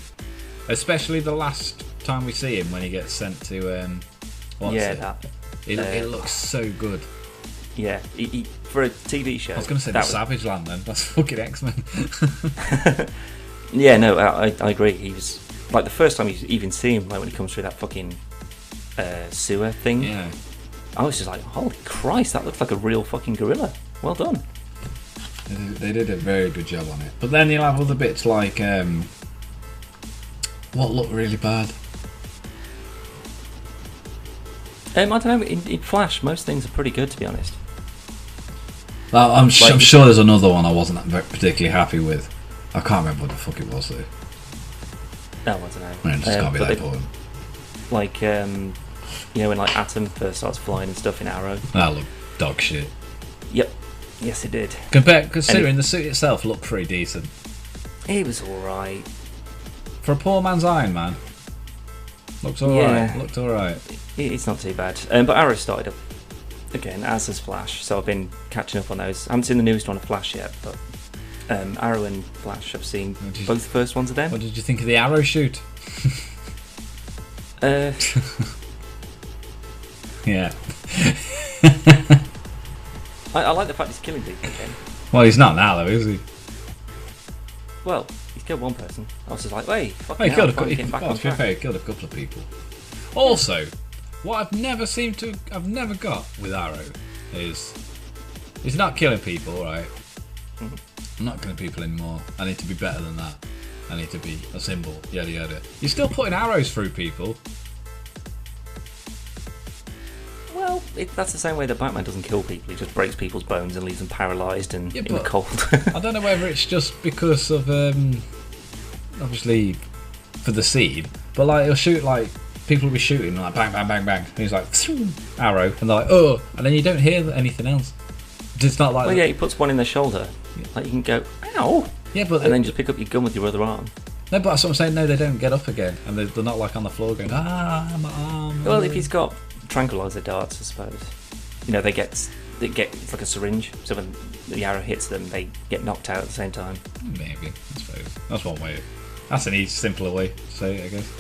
[SPEAKER 1] Especially the last time we see him when he gets sent to... It looks so good.
[SPEAKER 2] Yeah, he, for a TV show...
[SPEAKER 1] I was going to say Savage Land then. That's fucking X-Men.
[SPEAKER 2] Yeah, no, I agree. He was... Like, the first time you even see him, like, when he comes through that fucking sewer thing...
[SPEAKER 1] Yeah.
[SPEAKER 2] I was just like, holy Christ, that looks like a real fucking gorilla. Well done.
[SPEAKER 1] They did a very good job on it. But then you'll have other bits like... what looked really bad?
[SPEAKER 2] I don't know, in Flash, most things are pretty good, to be honest.
[SPEAKER 1] Well, I'm sure there's another one I wasn't particularly happy with. I can't remember what the fuck it was, though.
[SPEAKER 2] No, I don't know.
[SPEAKER 1] I mean, it just can't be that important.
[SPEAKER 2] Like, you know, when like Atom first starts flying and stuff in Arrow.
[SPEAKER 1] That looked dog shit.
[SPEAKER 2] Yep. Yes, it did.
[SPEAKER 1] Considering the suit itself looked pretty decent.
[SPEAKER 2] It was alright.
[SPEAKER 1] For a poor man's Iron Man. Looked alright.
[SPEAKER 2] It's not too bad. But Arrow started up again, as has Flash, so I've been catching up on those. I haven't seen the newest one of Flash yet, but Arrow and Flash, I've seen both the first ones of them.
[SPEAKER 1] What did you think of the Arrow shoot? Yeah.
[SPEAKER 2] I like the fact he's killing people again.
[SPEAKER 1] Well, he's not now, though, is he?
[SPEAKER 2] Well, he's killed one person. I was just like, hey, fucking
[SPEAKER 1] he
[SPEAKER 2] hell,
[SPEAKER 1] killed
[SPEAKER 2] get back on track.
[SPEAKER 1] he killed a couple of people. Also, what I've never got with Arrow is he's not killing people, right?
[SPEAKER 2] Mm-hmm.
[SPEAKER 1] I'm not killing people anymore. I need to be better than that. I need to be a symbol, yada yada. You're still putting arrows through people.
[SPEAKER 2] Well, that's the same way that Batman doesn't kill people. He just breaks people's bones and leaves them paralysed and in the cold.
[SPEAKER 1] I don't know whether it's just because of, obviously, for the seed, but like he'll shoot, like, people will be shooting, like, bang, bang, bang, bang. And he's like, arrow, and they're like, oh, and then you don't hear anything else. It's not like...
[SPEAKER 2] Well, yeah, he puts one in their shoulder. Yeah. Like, you can go, ow!
[SPEAKER 1] Yeah, but...
[SPEAKER 2] And then just pick up your gun with your other arm.
[SPEAKER 1] No, but that's what I'm saying. No, they don't get up again. And they're not, like, on the floor going, my arm.
[SPEAKER 2] Well, if he's got tranquilizer darts, I suppose. You know, they get it's like a syringe, so when the arrow hits them, they get knocked out at the same time.
[SPEAKER 1] Maybe, I suppose. That's one way. That's an easy, simpler way to say it, I guess.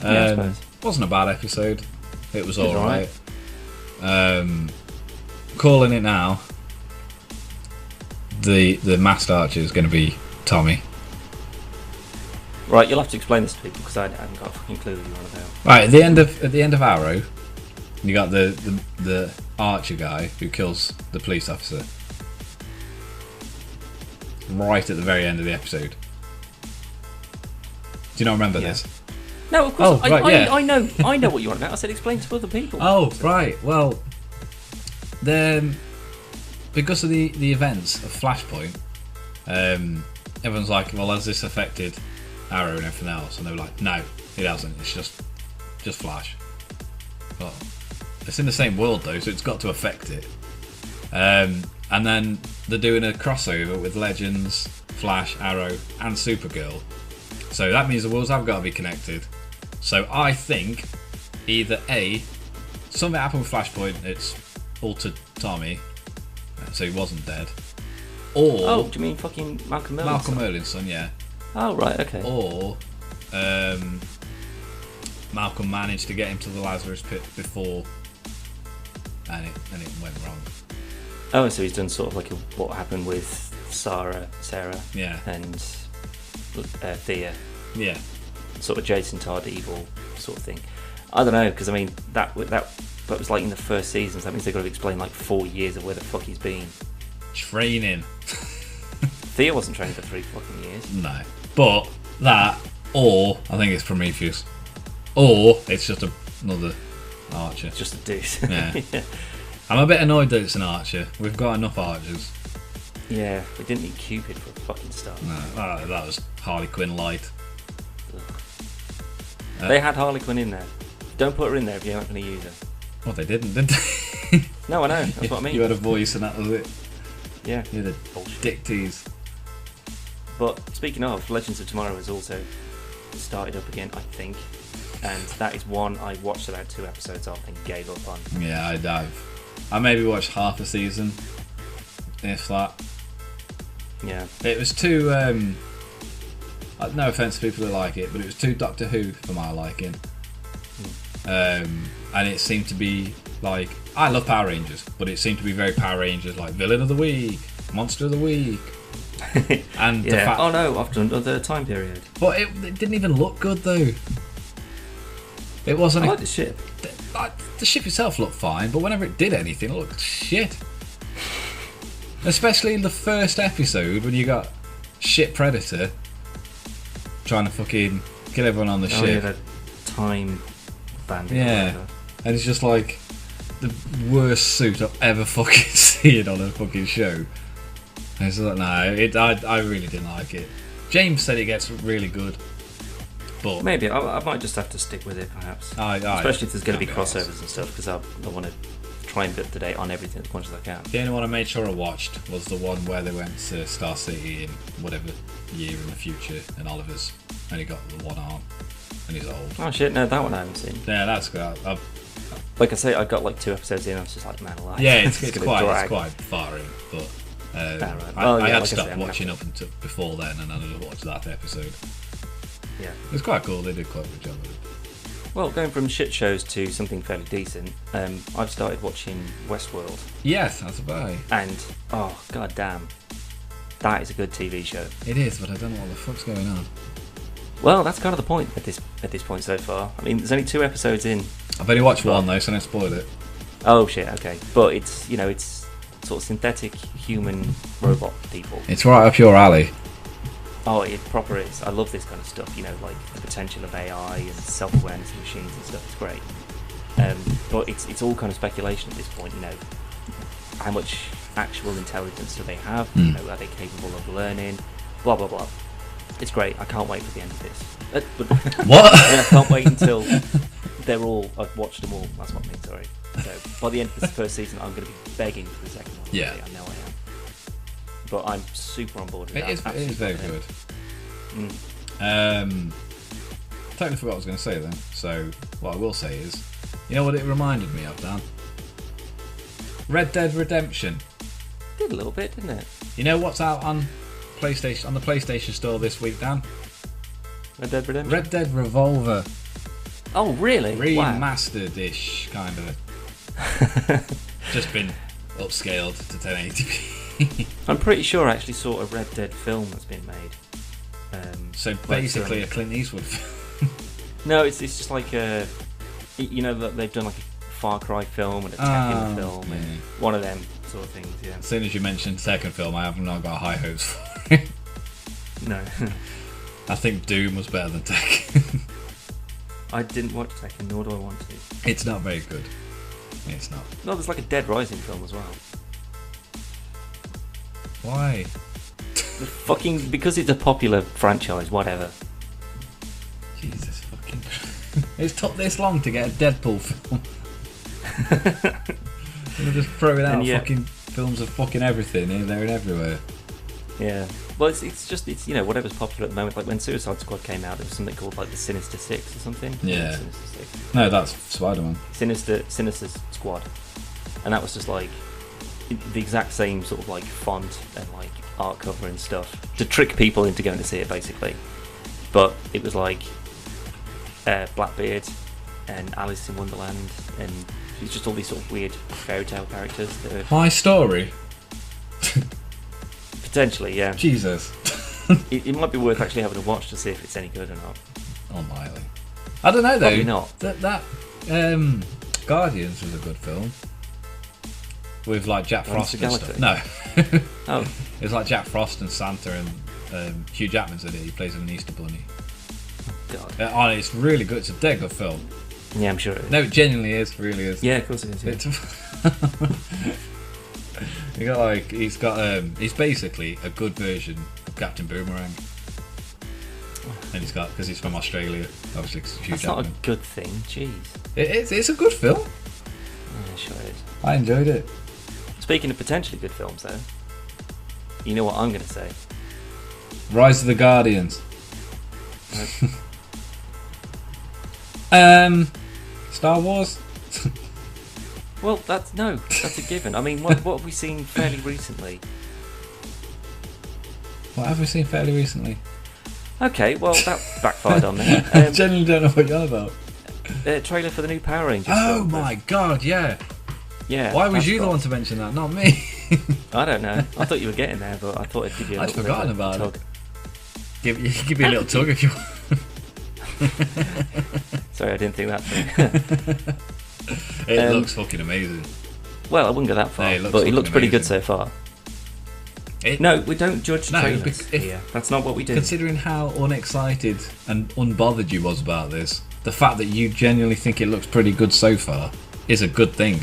[SPEAKER 2] Yeah, I suppose.
[SPEAKER 1] Wasn't a bad episode. It was alright. Calling it now. The masked archer is going to be Tommy.
[SPEAKER 2] Right, you'll have to explain this to people because I haven't got a fucking clue what you're on about.
[SPEAKER 1] Right, at the end of Arrow, you got the archer guy who kills the police officer. Right at the very end of the episode. Do you not remember this?
[SPEAKER 2] No, of course.
[SPEAKER 1] Oh, right,
[SPEAKER 2] I know what you're on about. I said explain to other people.
[SPEAKER 1] Oh, right. Well, then because of the events of Flashpoint, everyone's like, well, has this affected Arrow and everything else? And they were like, no, it hasn't. It's just Flash. But it's in the same world though, so it's got to affect it. And then they're doing a crossover with Legends, Flash, Arrow, and Supergirl. So that means the worlds have got to be connected. So I think either A, something happened with Flashpoint, it's altered Tommy, so he wasn't dead. Or...
[SPEAKER 2] Oh, do you mean fucking Malcolm Merlin's
[SPEAKER 1] Malcolm
[SPEAKER 2] son?
[SPEAKER 1] Merlin's son, yeah.
[SPEAKER 2] Oh, right, okay.
[SPEAKER 1] Or Malcolm managed to get him to the Lazarus Pit before, and it went wrong.
[SPEAKER 2] Oh, so he's done sort of like what happened with Sarah,
[SPEAKER 1] yeah,
[SPEAKER 2] and Thea.
[SPEAKER 1] Yeah.
[SPEAKER 2] Sort of Jason Todd evil sort of thing. I don't know, because I mean that was like in the first season, so that means they've got to explain like 4 years of where the fuck he's been.
[SPEAKER 1] Training.
[SPEAKER 2] Thea wasn't trained for 3 fucking years.
[SPEAKER 1] No. But that or I think it's Prometheus, or it's just another Archer.
[SPEAKER 2] Just a deuce.
[SPEAKER 1] Yeah. Yeah. I'm a bit annoyed that it's an Archer. We've got enough Archers.
[SPEAKER 2] Yeah, we didn't need Cupid for a fucking start.
[SPEAKER 1] No, that was Harley Quinn light.
[SPEAKER 2] They had Harley Quinn in there. Don't put her in there if you're not going to use her.
[SPEAKER 1] Well, they didn't they?
[SPEAKER 2] No, I know. That's what I mean.
[SPEAKER 1] You had a voice and that was it.
[SPEAKER 2] Yeah.
[SPEAKER 1] You had a dick tease.
[SPEAKER 2] But speaking of, Legends of Tomorrow has also started up again, I think. And that is one I watched about 2 episodes of and gave up on.
[SPEAKER 1] Yeah, I maybe watched half a season, if that.
[SPEAKER 2] Yeah.
[SPEAKER 1] It was too, no offence to people who like it, but it was too Doctor Who for my liking. And it seemed to be like, I love Power Rangers, but it seemed to be very Power Rangers, like Villain of the Week, Monster of the Week. And
[SPEAKER 2] yeah. The fact, oh no, after another time period.
[SPEAKER 1] But it didn't even look good though. It wasn't.
[SPEAKER 2] I like the ship.
[SPEAKER 1] The ship itself looked fine, but whenever it did anything, it looked shit. Especially in the first episode when you got Ship Predator trying to fucking kill everyone on the ship.
[SPEAKER 2] Yeah, the time bandit.
[SPEAKER 1] Yeah, and it's just like the worst suit I've ever fucking seen on a fucking show. And it's like, no, I really didn't like it. James said it gets really good. But
[SPEAKER 2] maybe I might just have to stick with it, perhaps. Especially if there's going to be crossovers and stuff, because I want to try and be up to date on everything as much as I can.
[SPEAKER 1] The only one I made sure I watched was the one where they went to Star City in whatever year in the future, and Oliver's only got the one arm, and he's old.
[SPEAKER 2] Oh shit! No, that one I haven't seen.
[SPEAKER 1] Yeah, that's good.
[SPEAKER 2] Like I say, I got like 2 episodes in. I was just like, man, alive.
[SPEAKER 1] Yeah, it's quite far in, but
[SPEAKER 2] right.
[SPEAKER 1] I had stopped watching up until before then, and I just watched that episode.
[SPEAKER 2] Yeah,
[SPEAKER 1] it was quite cool. They did quite a good job of it.
[SPEAKER 2] Well, going from shit shows to something fairly decent, I've started watching WestWorld.
[SPEAKER 1] Yes, that's about it.
[SPEAKER 2] And oh god damn, that is a good TV show.
[SPEAKER 1] It is, but I don't know what the fuck's going on.
[SPEAKER 2] Well, that's kind of the point at this point so far. I mean, there's only 2 episodes in.
[SPEAKER 1] I've only watched one though, so don't spoil it.
[SPEAKER 2] Oh shit, okay. But it's, it's sort of synthetic human robot people.
[SPEAKER 1] It's right up your alley.
[SPEAKER 2] Oh, it proper is. I love this kind of stuff, like the potential of AI and self-awareness of machines and stuff. It's great. But it's all kind of speculation at this point, how much actual intelligence do they have? Are they capable of learning? Blah, blah, blah. It's great. I can't wait for the end of this.
[SPEAKER 1] What?
[SPEAKER 2] I can't wait until I've watched them all. That's what I mean, sorry. So by the end of this first season, I'm going to be begging for the second one.
[SPEAKER 1] Yeah.
[SPEAKER 2] I know I am. But I'm super on board with that.
[SPEAKER 1] It is very good. Totally forgot what I was going to say then. So what I will say is, you know what it reminded me of, Dan? Red Dead Redemption.
[SPEAKER 2] Did a little bit, didn't it?
[SPEAKER 1] You know what's out on the PlayStation Store this week, Dan?
[SPEAKER 2] Red Dead Redemption.
[SPEAKER 1] Red Dead Revolver.
[SPEAKER 2] Oh really?
[SPEAKER 1] Remastered-ish kind of. Just been upscaled to 1080p.
[SPEAKER 2] I'm pretty sure I actually saw a Red Dead film that's been made.
[SPEAKER 1] So basically a Clint Eastwood film.
[SPEAKER 2] No, it's just like that they've done like a Far Cry film and a Tekken film and one of them sort of things. Yeah.
[SPEAKER 1] As soon as you mentioned Tekken film, I have not got high hopes for it.
[SPEAKER 2] No.
[SPEAKER 1] I think Doom was better than Tekken.
[SPEAKER 2] I didn't watch Tekken, nor do I want to.
[SPEAKER 1] It's not very good. It's not.
[SPEAKER 2] No, there's like a Dead Rising film as well.
[SPEAKER 1] Why?
[SPEAKER 2] Because it's a popular franchise, whatever.
[SPEAKER 1] Jesus fucking Christ. It's took this long to get a Deadpool film. They're just throwing out fucking films of fucking everything here, there and everywhere.
[SPEAKER 2] Yeah. Well, it's whatever's popular at the moment. Like when Suicide Squad came out, there was something called like the Sinister Six or something.
[SPEAKER 1] Yeah.
[SPEAKER 2] Sinister Six.
[SPEAKER 1] No, that's Spider-Man.
[SPEAKER 2] Sinister Squad, and that was just like the exact same sort of like font and like art cover and stuff to trick people into going to see it, basically. But it was like Blackbeard and Alice in Wonderland, and it's just all these sort of weird fairy tale characters.
[SPEAKER 1] My Story.
[SPEAKER 2] Potentially, yeah.
[SPEAKER 1] Jesus.
[SPEAKER 2] It might be worth actually having a watch to see if it's any good or not.
[SPEAKER 1] Unlikely. I don't know though.
[SPEAKER 2] Probably not.
[SPEAKER 1] That Guardians was a good film. With like Jack Frost and stuff. No.
[SPEAKER 2] Oh.
[SPEAKER 1] It's like Jack Frost and Santa and Hugh Jackman's in it. He plays an Easter Bunny.
[SPEAKER 2] God.
[SPEAKER 1] It's really good. It's a dead good film.
[SPEAKER 2] Yeah, I'm sure it is.
[SPEAKER 1] No, it genuinely is. Really is.
[SPEAKER 2] Yeah, of course it is. Yeah.
[SPEAKER 1] He's basically a good version of Captain Boomerang. And because he's from Australia, obviously, 'cause Hugh
[SPEAKER 2] That's
[SPEAKER 1] Jackman.
[SPEAKER 2] not a good thing. Jeez.
[SPEAKER 1] It's a good film.
[SPEAKER 2] Yeah, sure it is.
[SPEAKER 1] I enjoyed it.
[SPEAKER 2] Speaking of potentially good films, though, you know what I'm going to say?
[SPEAKER 1] Rise of the Guardians. Star Wars.
[SPEAKER 2] Well, that's a given. I mean, what have we seen fairly recently?
[SPEAKER 1] What have we seen fairly recently?
[SPEAKER 2] Okay, well, that backfired on me.
[SPEAKER 1] I genuinely don't know what you're on about.
[SPEAKER 2] Trailer for the new Power Rangers
[SPEAKER 1] Oh
[SPEAKER 2] film.
[SPEAKER 1] my god, yeah.
[SPEAKER 2] Yeah.
[SPEAKER 1] Why was you the one to mention that, not me?
[SPEAKER 2] I don't know. I thought you were getting there, but I thought I'd give you a
[SPEAKER 1] I'd
[SPEAKER 2] little
[SPEAKER 1] forgotten
[SPEAKER 2] bit of a
[SPEAKER 1] about
[SPEAKER 2] tug.
[SPEAKER 1] it. Give me a little tug if you want.
[SPEAKER 2] Sorry, I didn't think that through.
[SPEAKER 1] It looks fucking amazing.
[SPEAKER 2] Well, I wouldn't go that far,
[SPEAKER 1] Yeah,
[SPEAKER 2] but it looks pretty good
[SPEAKER 1] amazing.
[SPEAKER 2] so far. No, we don't judge trailers
[SPEAKER 1] if-
[SPEAKER 2] here. That's not what we do.
[SPEAKER 1] Considering how unexcited and unbothered you was about this, the fact that you genuinely think it looks pretty good so far is a good thing.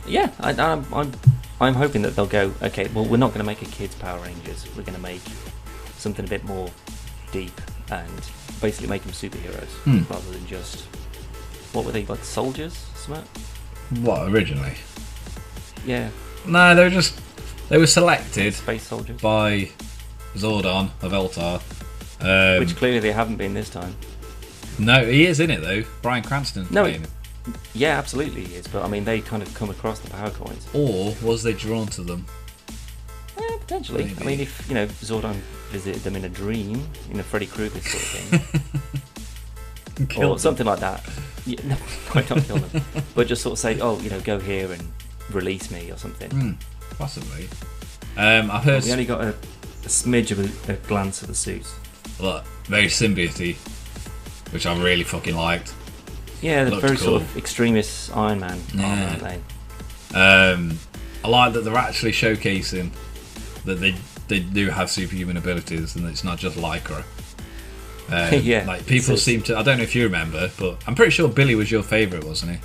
[SPEAKER 2] Yeah, I'm hoping that they'll go, okay, well, we're not going to make a kids Power Rangers. We're going to make something a bit more deep and basically make them superheroes rather than just, what were they, like soldiers? Something?
[SPEAKER 1] What, originally?
[SPEAKER 2] Yeah,
[SPEAKER 1] No, they were selected
[SPEAKER 2] space soldiers.
[SPEAKER 1] by Zordon of Eltar.
[SPEAKER 2] Which clearly they haven't been this time.
[SPEAKER 1] No, he is in it though. Bryan Cranston's
[SPEAKER 2] No,
[SPEAKER 1] playing him.
[SPEAKER 2] Yeah, absolutely he is, but I mean, they kind of come across the power coins.
[SPEAKER 1] Or was they drawn to them?
[SPEAKER 2] Potentially.
[SPEAKER 1] Maybe.
[SPEAKER 2] I mean, if, Zordon visited them in a dream, in a Freddy Krueger sort of thing.
[SPEAKER 1] Kill
[SPEAKER 2] or
[SPEAKER 1] them.
[SPEAKER 2] something like that. Yeah, no, not kill them. But just sort of say, oh, go here and release me or something.
[SPEAKER 1] Possibly. I've heard
[SPEAKER 2] We only got a smidge of a glance at the suits.
[SPEAKER 1] very symbiote, which I really fucking liked.
[SPEAKER 2] Yeah, they're
[SPEAKER 1] Looked
[SPEAKER 2] very
[SPEAKER 1] cool.
[SPEAKER 2] sort of extremist Iron Man, aren't they?
[SPEAKER 1] I like that they're actually showcasing that they do have superhuman abilities and it's not just Lycra.
[SPEAKER 2] Yeah,
[SPEAKER 1] like people
[SPEAKER 2] it's-
[SPEAKER 1] seem to. I don't know if you remember, but I'm pretty sure Billy was your favourite, wasn't he?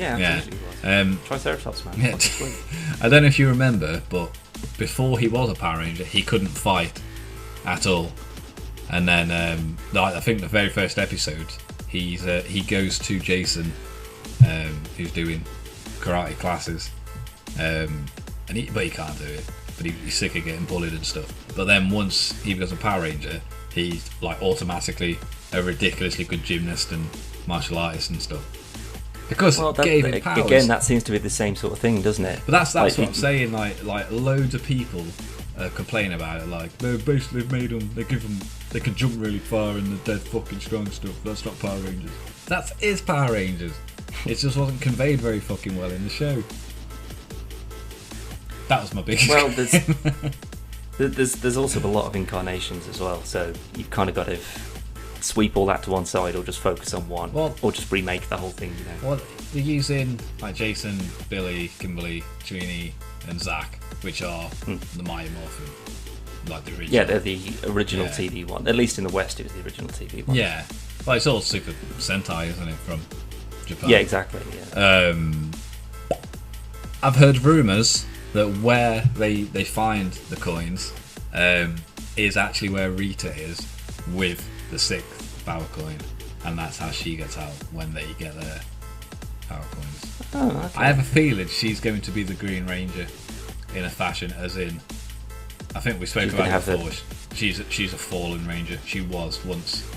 [SPEAKER 2] Yeah,
[SPEAKER 1] Yeah.
[SPEAKER 2] absolutely was.
[SPEAKER 1] Um,
[SPEAKER 2] Triceratops, man.
[SPEAKER 1] Yeah.
[SPEAKER 2] Fucking sweet.
[SPEAKER 1] I don't know if you remember, but before he was a Power Ranger, he couldn't fight at all. And then I think the very first episode, he goes to Jason, who's doing karate classes, but he can't do it. But he's sick of getting bullied and stuff. But then once he becomes a Power Ranger, he's like automatically a ridiculously good gymnast and martial artist and stuff. Because
[SPEAKER 2] Well,
[SPEAKER 1] it gave him powers.
[SPEAKER 2] again, that seems to be the same sort of thing, doesn't it?
[SPEAKER 1] But that's
[SPEAKER 2] Like,
[SPEAKER 1] what I'm saying. Like loads of people complain about it. Like they've basically made them. They can jump really far and they're dead fucking strong stuff. That's not Power Rangers. That is Power Rangers. It just wasn't conveyed very fucking well in the show. That was my biggest.
[SPEAKER 2] Well,
[SPEAKER 1] complaint.
[SPEAKER 2] there's also a lot of incarnations as well, so you've kind of got to sweep all that to one side, or just focus on one, or just remake the whole thing.
[SPEAKER 1] Well, they're using like Jason, Billy, Kimberly, Trini, and Zach, which are the Mighty Morphin, like the original.
[SPEAKER 2] Yeah, they're the original
[SPEAKER 1] Yeah.
[SPEAKER 2] TV one. At least in the West, it was the original TV one.
[SPEAKER 1] Yeah, well, it's all Super Sentai, isn't it, from Japan?
[SPEAKER 2] Yeah, exactly. Yeah.
[SPEAKER 1] I've heard rumours that where they find the coins is actually where Rita is with the 6th power coin, and that's how she gets out when they get their power coins.
[SPEAKER 2] Oh, okay.
[SPEAKER 1] I have a feeling she's going to be the Green Ranger in a fashion, as in, I think we spoke
[SPEAKER 2] She's
[SPEAKER 1] about
[SPEAKER 2] gonna
[SPEAKER 1] it
[SPEAKER 2] have
[SPEAKER 1] before. She's a fallen Ranger. She was once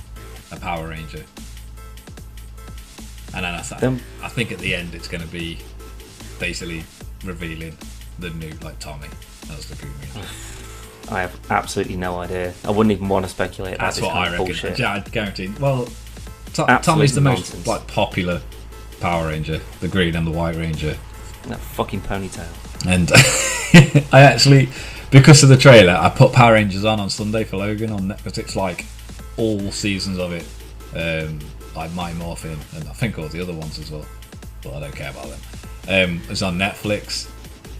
[SPEAKER 1] a Power Ranger, and then I think at the end it's going to be basically revealing the new Tommy as the Green Ranger.
[SPEAKER 2] I have absolutely no idea. I wouldn't even want to speculate about
[SPEAKER 1] That's
[SPEAKER 2] this
[SPEAKER 1] what
[SPEAKER 2] kind
[SPEAKER 1] I
[SPEAKER 2] of
[SPEAKER 1] reckon.
[SPEAKER 2] bullshit.
[SPEAKER 1] Yeah, I guarantee. Well,
[SPEAKER 2] Absolute
[SPEAKER 1] Tommy's the
[SPEAKER 2] nonsense.
[SPEAKER 1] most popular Power Ranger, the Green and the White Ranger.
[SPEAKER 2] That fucking ponytail.
[SPEAKER 1] And I actually, because of the trailer, I put Power Rangers on Sunday for Logan on Netflix. It's like all seasons of it, like Mighty Morphin, and I think all the other ones as well, but I don't care about them. It's on Netflix,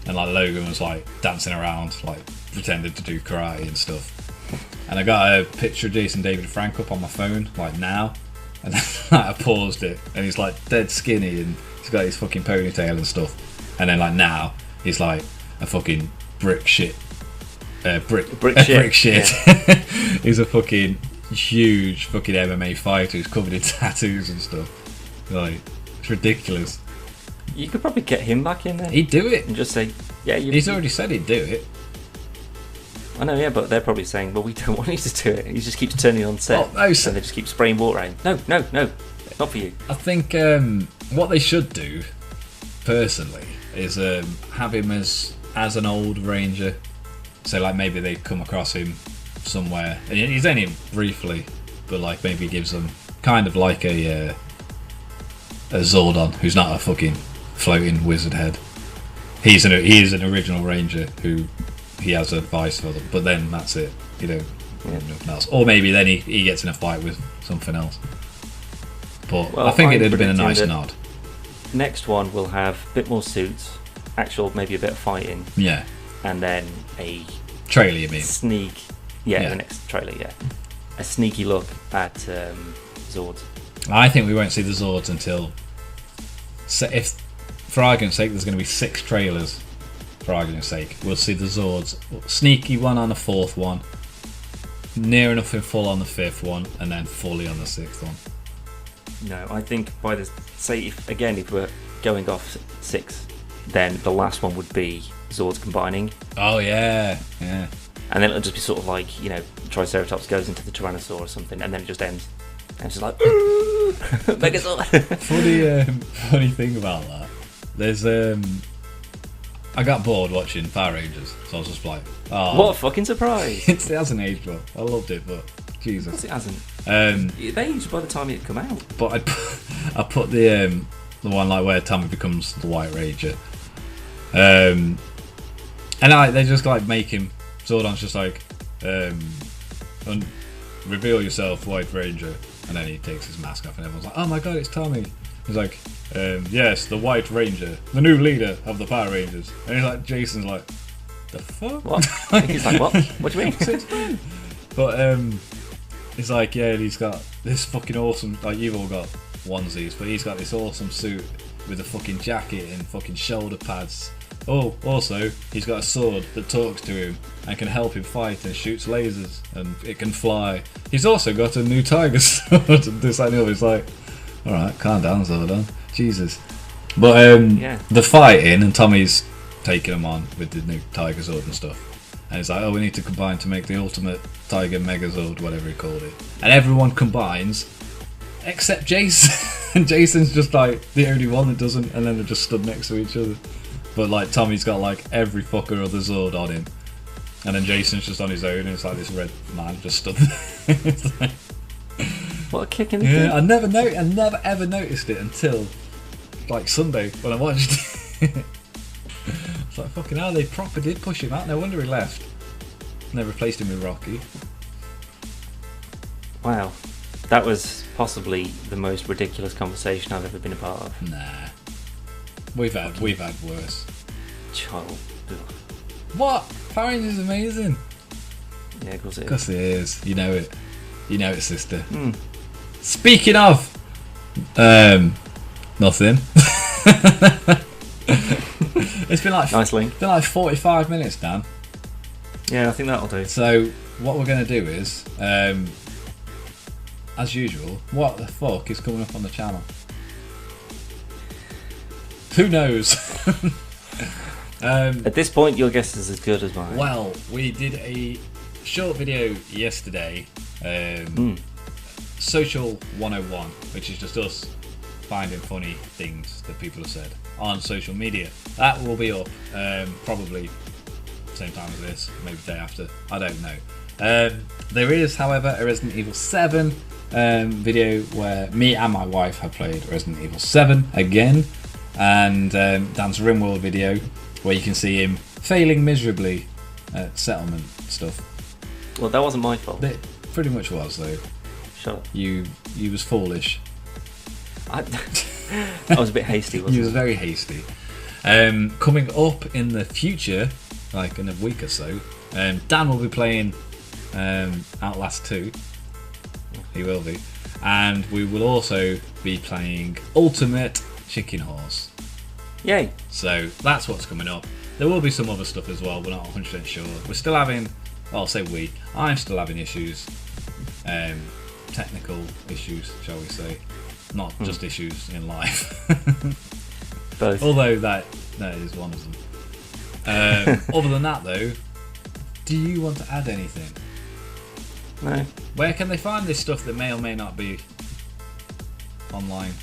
[SPEAKER 1] and like Logan was like dancing around, like pretending to do karate and stuff. and I got a picture of Jason David Frank up on my phone, like now, and then I paused it, and he's like dead skinny, and he's got his fucking ponytail and stuff, and then like now he's like a fucking brick shit. Brick shit. Yeah. He's a fucking huge fucking MMA fighter who's covered in tattoos and stuff. Like, it's ridiculous.
[SPEAKER 2] You could probably get him back in there.
[SPEAKER 1] He'd do it.
[SPEAKER 2] And just say, yeah,
[SPEAKER 1] he's already said he'd do it.
[SPEAKER 2] I know, yeah, but they're probably saying, well, we don't want you to do it. He just keeps turning on set.
[SPEAKER 1] Oh, no,
[SPEAKER 2] and they just keep spraying water at him. No, not for you.
[SPEAKER 1] I think what they should do, personally, is have him as an old Ranger. So, like, maybe they come across him somewhere. And he's only briefly, but, like, maybe gives them kind of like a Zordon, who's not a fucking floating wizard head. He is an original Ranger who he has advice for them, but then that's it. You know, nothing else. Or maybe then he gets in a fight with something else. But I think it'd have been a nice nod.
[SPEAKER 2] Next one will have a bit more suits, maybe a bit of fighting.
[SPEAKER 1] Yeah.
[SPEAKER 2] And then a
[SPEAKER 1] trailer, you mean?
[SPEAKER 2] Sneak. Yeah, the next trailer, yeah. A sneaky look at Zords.
[SPEAKER 1] I think we won't see the Zords until... if, for argument's sake, there's going to be 6 trailers, for argument's sake, we'll see the Zords. Sneaky one on the 4th one, near enough in full on the 5th one, and then fully on the 6th one.
[SPEAKER 2] No, I think by the... Say, if we're going off 6, then the last one would be Zords combining.
[SPEAKER 1] Oh, yeah. And
[SPEAKER 2] then it'll just be sort of like, you know, Triceratops goes into the Tyrannosaur or something, and then it just ends. And it's just like, Megazord.
[SPEAKER 1] Funny thing about that, there's I got bored watching Power Rangers, so I was just like, oh,
[SPEAKER 2] what a fucking surprise.
[SPEAKER 1] It hasn't aged well. I loved it, but Jesus,
[SPEAKER 2] it hasn't. It aged by the time it come out.
[SPEAKER 1] But I put the one like where Tommy becomes the White Ranger, and they just like make him. Zordon's just like, reveal yourself, White Ranger, and then he takes his mask off, and everyone's like, oh my god, it's Tommy. He's like, yes, the White Ranger, the new leader of the Power Rangers. And he's like, Jason's like, the fuck?
[SPEAKER 2] What? He's like, what? What do you mean?
[SPEAKER 1] But he's like, yeah, he's got this fucking awesome, like, you've all got onesies, but he's got this awesome suit with a fucking jacket and fucking shoulder pads. Oh, also, he's got a sword that talks to him and can help him fight and shoots lasers and it can fly. He's also got a new tiger sword and this and the other. It's like, alright, calm down, Zordon. Jesus. But the fighting, and Tommy's taking him on with the new tiger sword and stuff. And it's like, oh, we need to combine to make the ultimate tiger megazord, whatever he called it. And everyone combines except Jason. And Jason's just like the only one that doesn't, and then they're just stood next to each other. But like Tommy's got like every fucker other Zord on him, and then Jason's just on his own, and it's like this red man just stood there. Like,
[SPEAKER 2] what a kick in the teeth.
[SPEAKER 1] I never ever noticed it until like Sunday when I watched it. It's like, fucking hell, they proper did push him out. No wonder he left. And they replaced him with Rocky.
[SPEAKER 2] Wow, that was possibly the most ridiculous conversation I've ever been a part of.
[SPEAKER 1] Nah. We've had worse.
[SPEAKER 2] Child.
[SPEAKER 1] What? Power Rangers is amazing.
[SPEAKER 2] Yeah, of course it is.
[SPEAKER 1] Of course it is. You know it. You know it, sister. Speaking of, nothing. It's been like
[SPEAKER 2] nice link.
[SPEAKER 1] It's been like 45 minutes, Dan.
[SPEAKER 2] Yeah, I think that'll do.
[SPEAKER 1] So what we're going to do is, as usual, what the fuck is coming up on the channel? Who knows?
[SPEAKER 2] At this point, your guess is as good as mine.
[SPEAKER 1] Well, we did a short video yesterday, Social 101, which is just us finding funny things that people have said on social media. That will be up probably same time as this, maybe the day after, I don't know. There is, however, a Resident Evil 7 video where me and my wife have played Resident Evil 7 again. And Dan's RimWorld video where you can see him failing miserably at settlement stuff.
[SPEAKER 2] Well, that wasn't my fault.
[SPEAKER 1] It pretty much was, though.
[SPEAKER 2] Shut up.
[SPEAKER 1] You was foolish.
[SPEAKER 2] I was a bit hasty, wasn't I?
[SPEAKER 1] You was very hasty. Coming up in the future, like in a week or so, Dan will be playing Outlast 2. He will be. And we will also be playing Ultimate Chicken Horse.
[SPEAKER 2] Yay!
[SPEAKER 1] So that's what's coming up. There will be some other stuff as well, we're not 100% sure. We're still having, well, I'll say I'm still having issues. Technical issues, shall we say. Not just issues in life.
[SPEAKER 2] Both.
[SPEAKER 1] Although that is one of them. Other than that though, do you want to add anything?
[SPEAKER 2] No.
[SPEAKER 1] Where can they find this stuff that may or may not be online?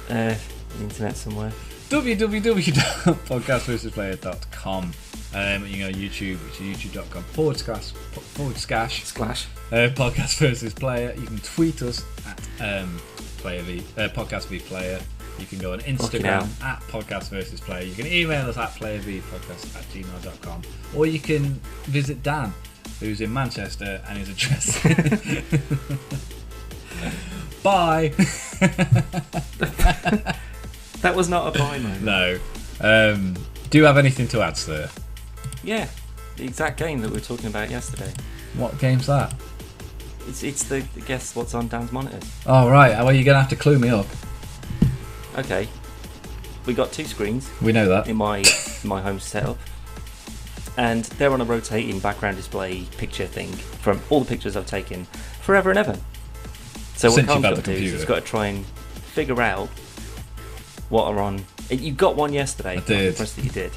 [SPEAKER 2] The internet somewhere.
[SPEAKER 1] www.podcastversusplayer.com. You can go to YouTube, which is youtube.com// Podcast versus Player. You can tweet us at Podcast v Player. You can go on Instagram at Podcast versus Player. You can email us at playervpodcast@gmail.com, or you can visit Dan, who's in Manchester, and his address. Bye.
[SPEAKER 2] That was not a buy moment.
[SPEAKER 1] No. Do you have anything to add, sir?
[SPEAKER 2] Yeah, the exact game that we were talking about yesterday.
[SPEAKER 1] What game's that?
[SPEAKER 2] It's the guess what's on Dan's monitors.
[SPEAKER 1] Oh right, well you're gonna have to clue me up.
[SPEAKER 2] Okay, we got 2 screens.
[SPEAKER 1] We know that.
[SPEAKER 2] In my home setup, and they're on a rotating background display picture thing from all the pictures I've taken forever and ever. So what Carl's got to do is he's got to try and figure out what are on. You got one yesterday.
[SPEAKER 1] I did.
[SPEAKER 2] I'm impressed that you did.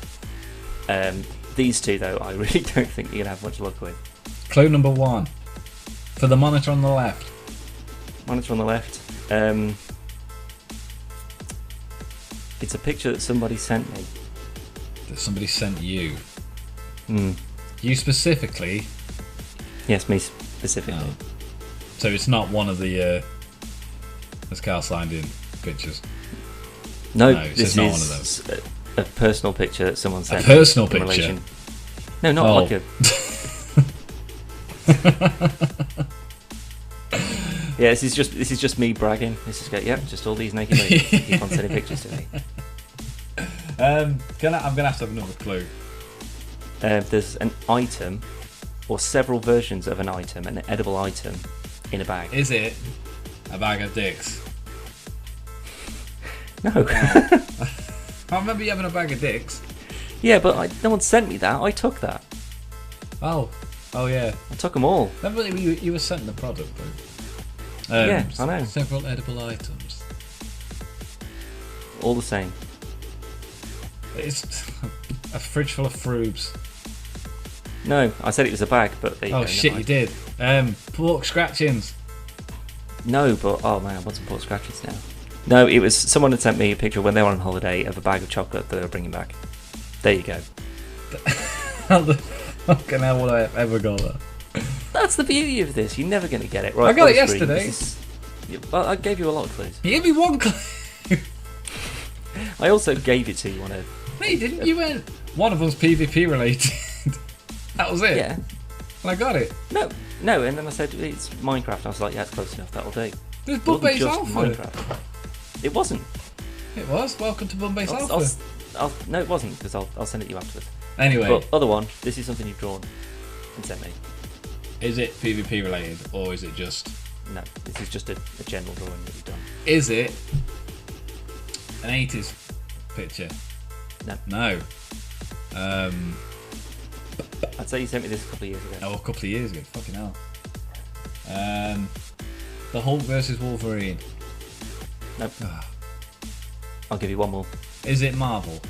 [SPEAKER 2] These 2 though, I really don't think you're gonna have much luck with.
[SPEAKER 1] Clue number 1 for the monitor on the left.
[SPEAKER 2] Monitor on the left. It's a picture that somebody sent me.
[SPEAKER 1] That somebody sent you.
[SPEAKER 2] Mm.
[SPEAKER 1] You specifically?
[SPEAKER 2] Yes, me specifically.
[SPEAKER 1] Oh. So it's not one of the as Carl signed in pictures.
[SPEAKER 2] No,
[SPEAKER 1] this is not one of those.
[SPEAKER 2] A personal picture that someone sent.
[SPEAKER 1] A personal
[SPEAKER 2] me in
[SPEAKER 1] picture.
[SPEAKER 2] Relation... No, not like a. Yeah, this is just me bragging. This is just all these naked ladies keep on sending pictures to me.
[SPEAKER 1] I'm gonna have to have another clue.
[SPEAKER 2] There's an item, or several versions of an item, an edible item, in a bag.
[SPEAKER 1] Is it a bag of dicks?
[SPEAKER 2] No.
[SPEAKER 1] I remember you having a bag of dicks.
[SPEAKER 2] Yeah, but no one sent me that. I took that.
[SPEAKER 1] Oh yeah.
[SPEAKER 2] I took them all.
[SPEAKER 1] Remember you were sent the product though.
[SPEAKER 2] Yeah, I know.
[SPEAKER 1] Several edible items.
[SPEAKER 2] All the same.
[SPEAKER 1] It's a fridge full of frubes.
[SPEAKER 2] No, I said it was a bag, but there you go.
[SPEAKER 1] Shit, you did. Pork scratchings.
[SPEAKER 2] No, but oh man, I want some pork scratchings now. No, it was someone had sent me a picture when they were on holiday of a bag of chocolate that they were bringing back. There you go.
[SPEAKER 1] How the fucking hell would I have ever got that?
[SPEAKER 2] That's the beauty of this. You're never going to get it right.
[SPEAKER 1] I got it yesterday.
[SPEAKER 2] Well, I gave you a lot of clues.
[SPEAKER 1] You gave me one clue.
[SPEAKER 2] I also gave it to you on a.
[SPEAKER 1] No, you didn't. You went. One of them's PvP related. That was it.
[SPEAKER 2] Yeah.
[SPEAKER 1] And I got it.
[SPEAKER 2] No, and then I said it's Minecraft. I was like, yeah, it's close enough. That'll do.
[SPEAKER 1] There's Bumbay's Alpha.
[SPEAKER 2] Minecraft. It wasn't.
[SPEAKER 1] It was. Welcome to Bumbay's Alpha.
[SPEAKER 2] No, it wasn't, because I'll send it to you afterwards.
[SPEAKER 1] Anyway.
[SPEAKER 2] But other one, this is something you've drawn and sent me.
[SPEAKER 1] Is it PvP related, or is it just...
[SPEAKER 2] No, this is just a general drawing that you've done.
[SPEAKER 1] Is it an 80s picture? No.
[SPEAKER 2] I'd say you sent me this a couple of years ago.
[SPEAKER 1] Oh, a couple of years ago. Fucking hell. The Hulk versus Wolverine.
[SPEAKER 2] Nope. I'll give you one more.
[SPEAKER 1] Is it Marvel?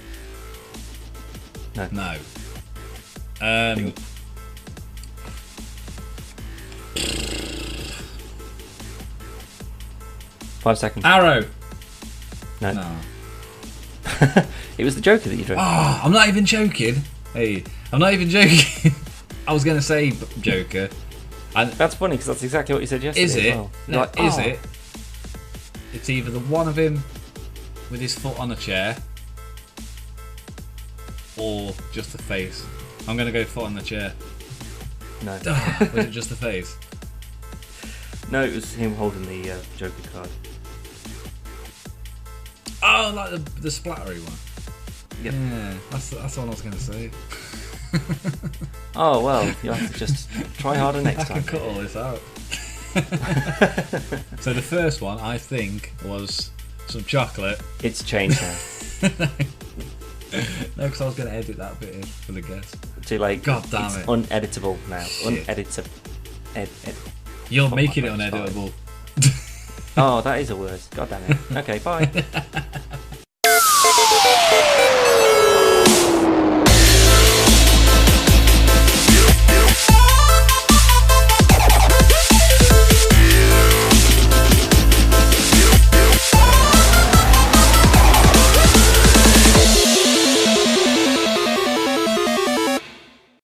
[SPEAKER 2] No. 5 seconds.
[SPEAKER 1] Arrow.
[SPEAKER 2] No. It was the Joker that you drew.
[SPEAKER 1] Oh, I'm not even joking. Hey, I'm not even joking. I was going to say Joker.
[SPEAKER 2] That's funny because that's exactly what you said yesterday.
[SPEAKER 1] Is it?
[SPEAKER 2] As well.
[SPEAKER 1] No,
[SPEAKER 2] like,
[SPEAKER 1] is it? It's either the one of him with his foot on a chair, or just the face. I'm going to go foot on the chair.
[SPEAKER 2] No.
[SPEAKER 1] Was it just the face?
[SPEAKER 2] No, it was him holding the Joker card.
[SPEAKER 1] Oh, like the splattery one.
[SPEAKER 2] Yep.
[SPEAKER 1] Yeah, that's the one I was going to say.
[SPEAKER 2] Oh well, you'll have to just try harder next
[SPEAKER 1] I
[SPEAKER 2] time.
[SPEAKER 1] can cut all this out. So the first one, I think, was some chocolate.
[SPEAKER 2] It's changed now.
[SPEAKER 1] No, because I was going to edit that bit in for the guest.
[SPEAKER 2] Too late.
[SPEAKER 1] God damn
[SPEAKER 2] it's
[SPEAKER 1] it.
[SPEAKER 2] Uneditable now.
[SPEAKER 1] Shit.
[SPEAKER 2] Uneditable.
[SPEAKER 1] You're
[SPEAKER 2] Oh,
[SPEAKER 1] making
[SPEAKER 2] my
[SPEAKER 1] it
[SPEAKER 2] brain's
[SPEAKER 1] uneditable.
[SPEAKER 2] Oh, that is a word. God damn it. Okay, bye.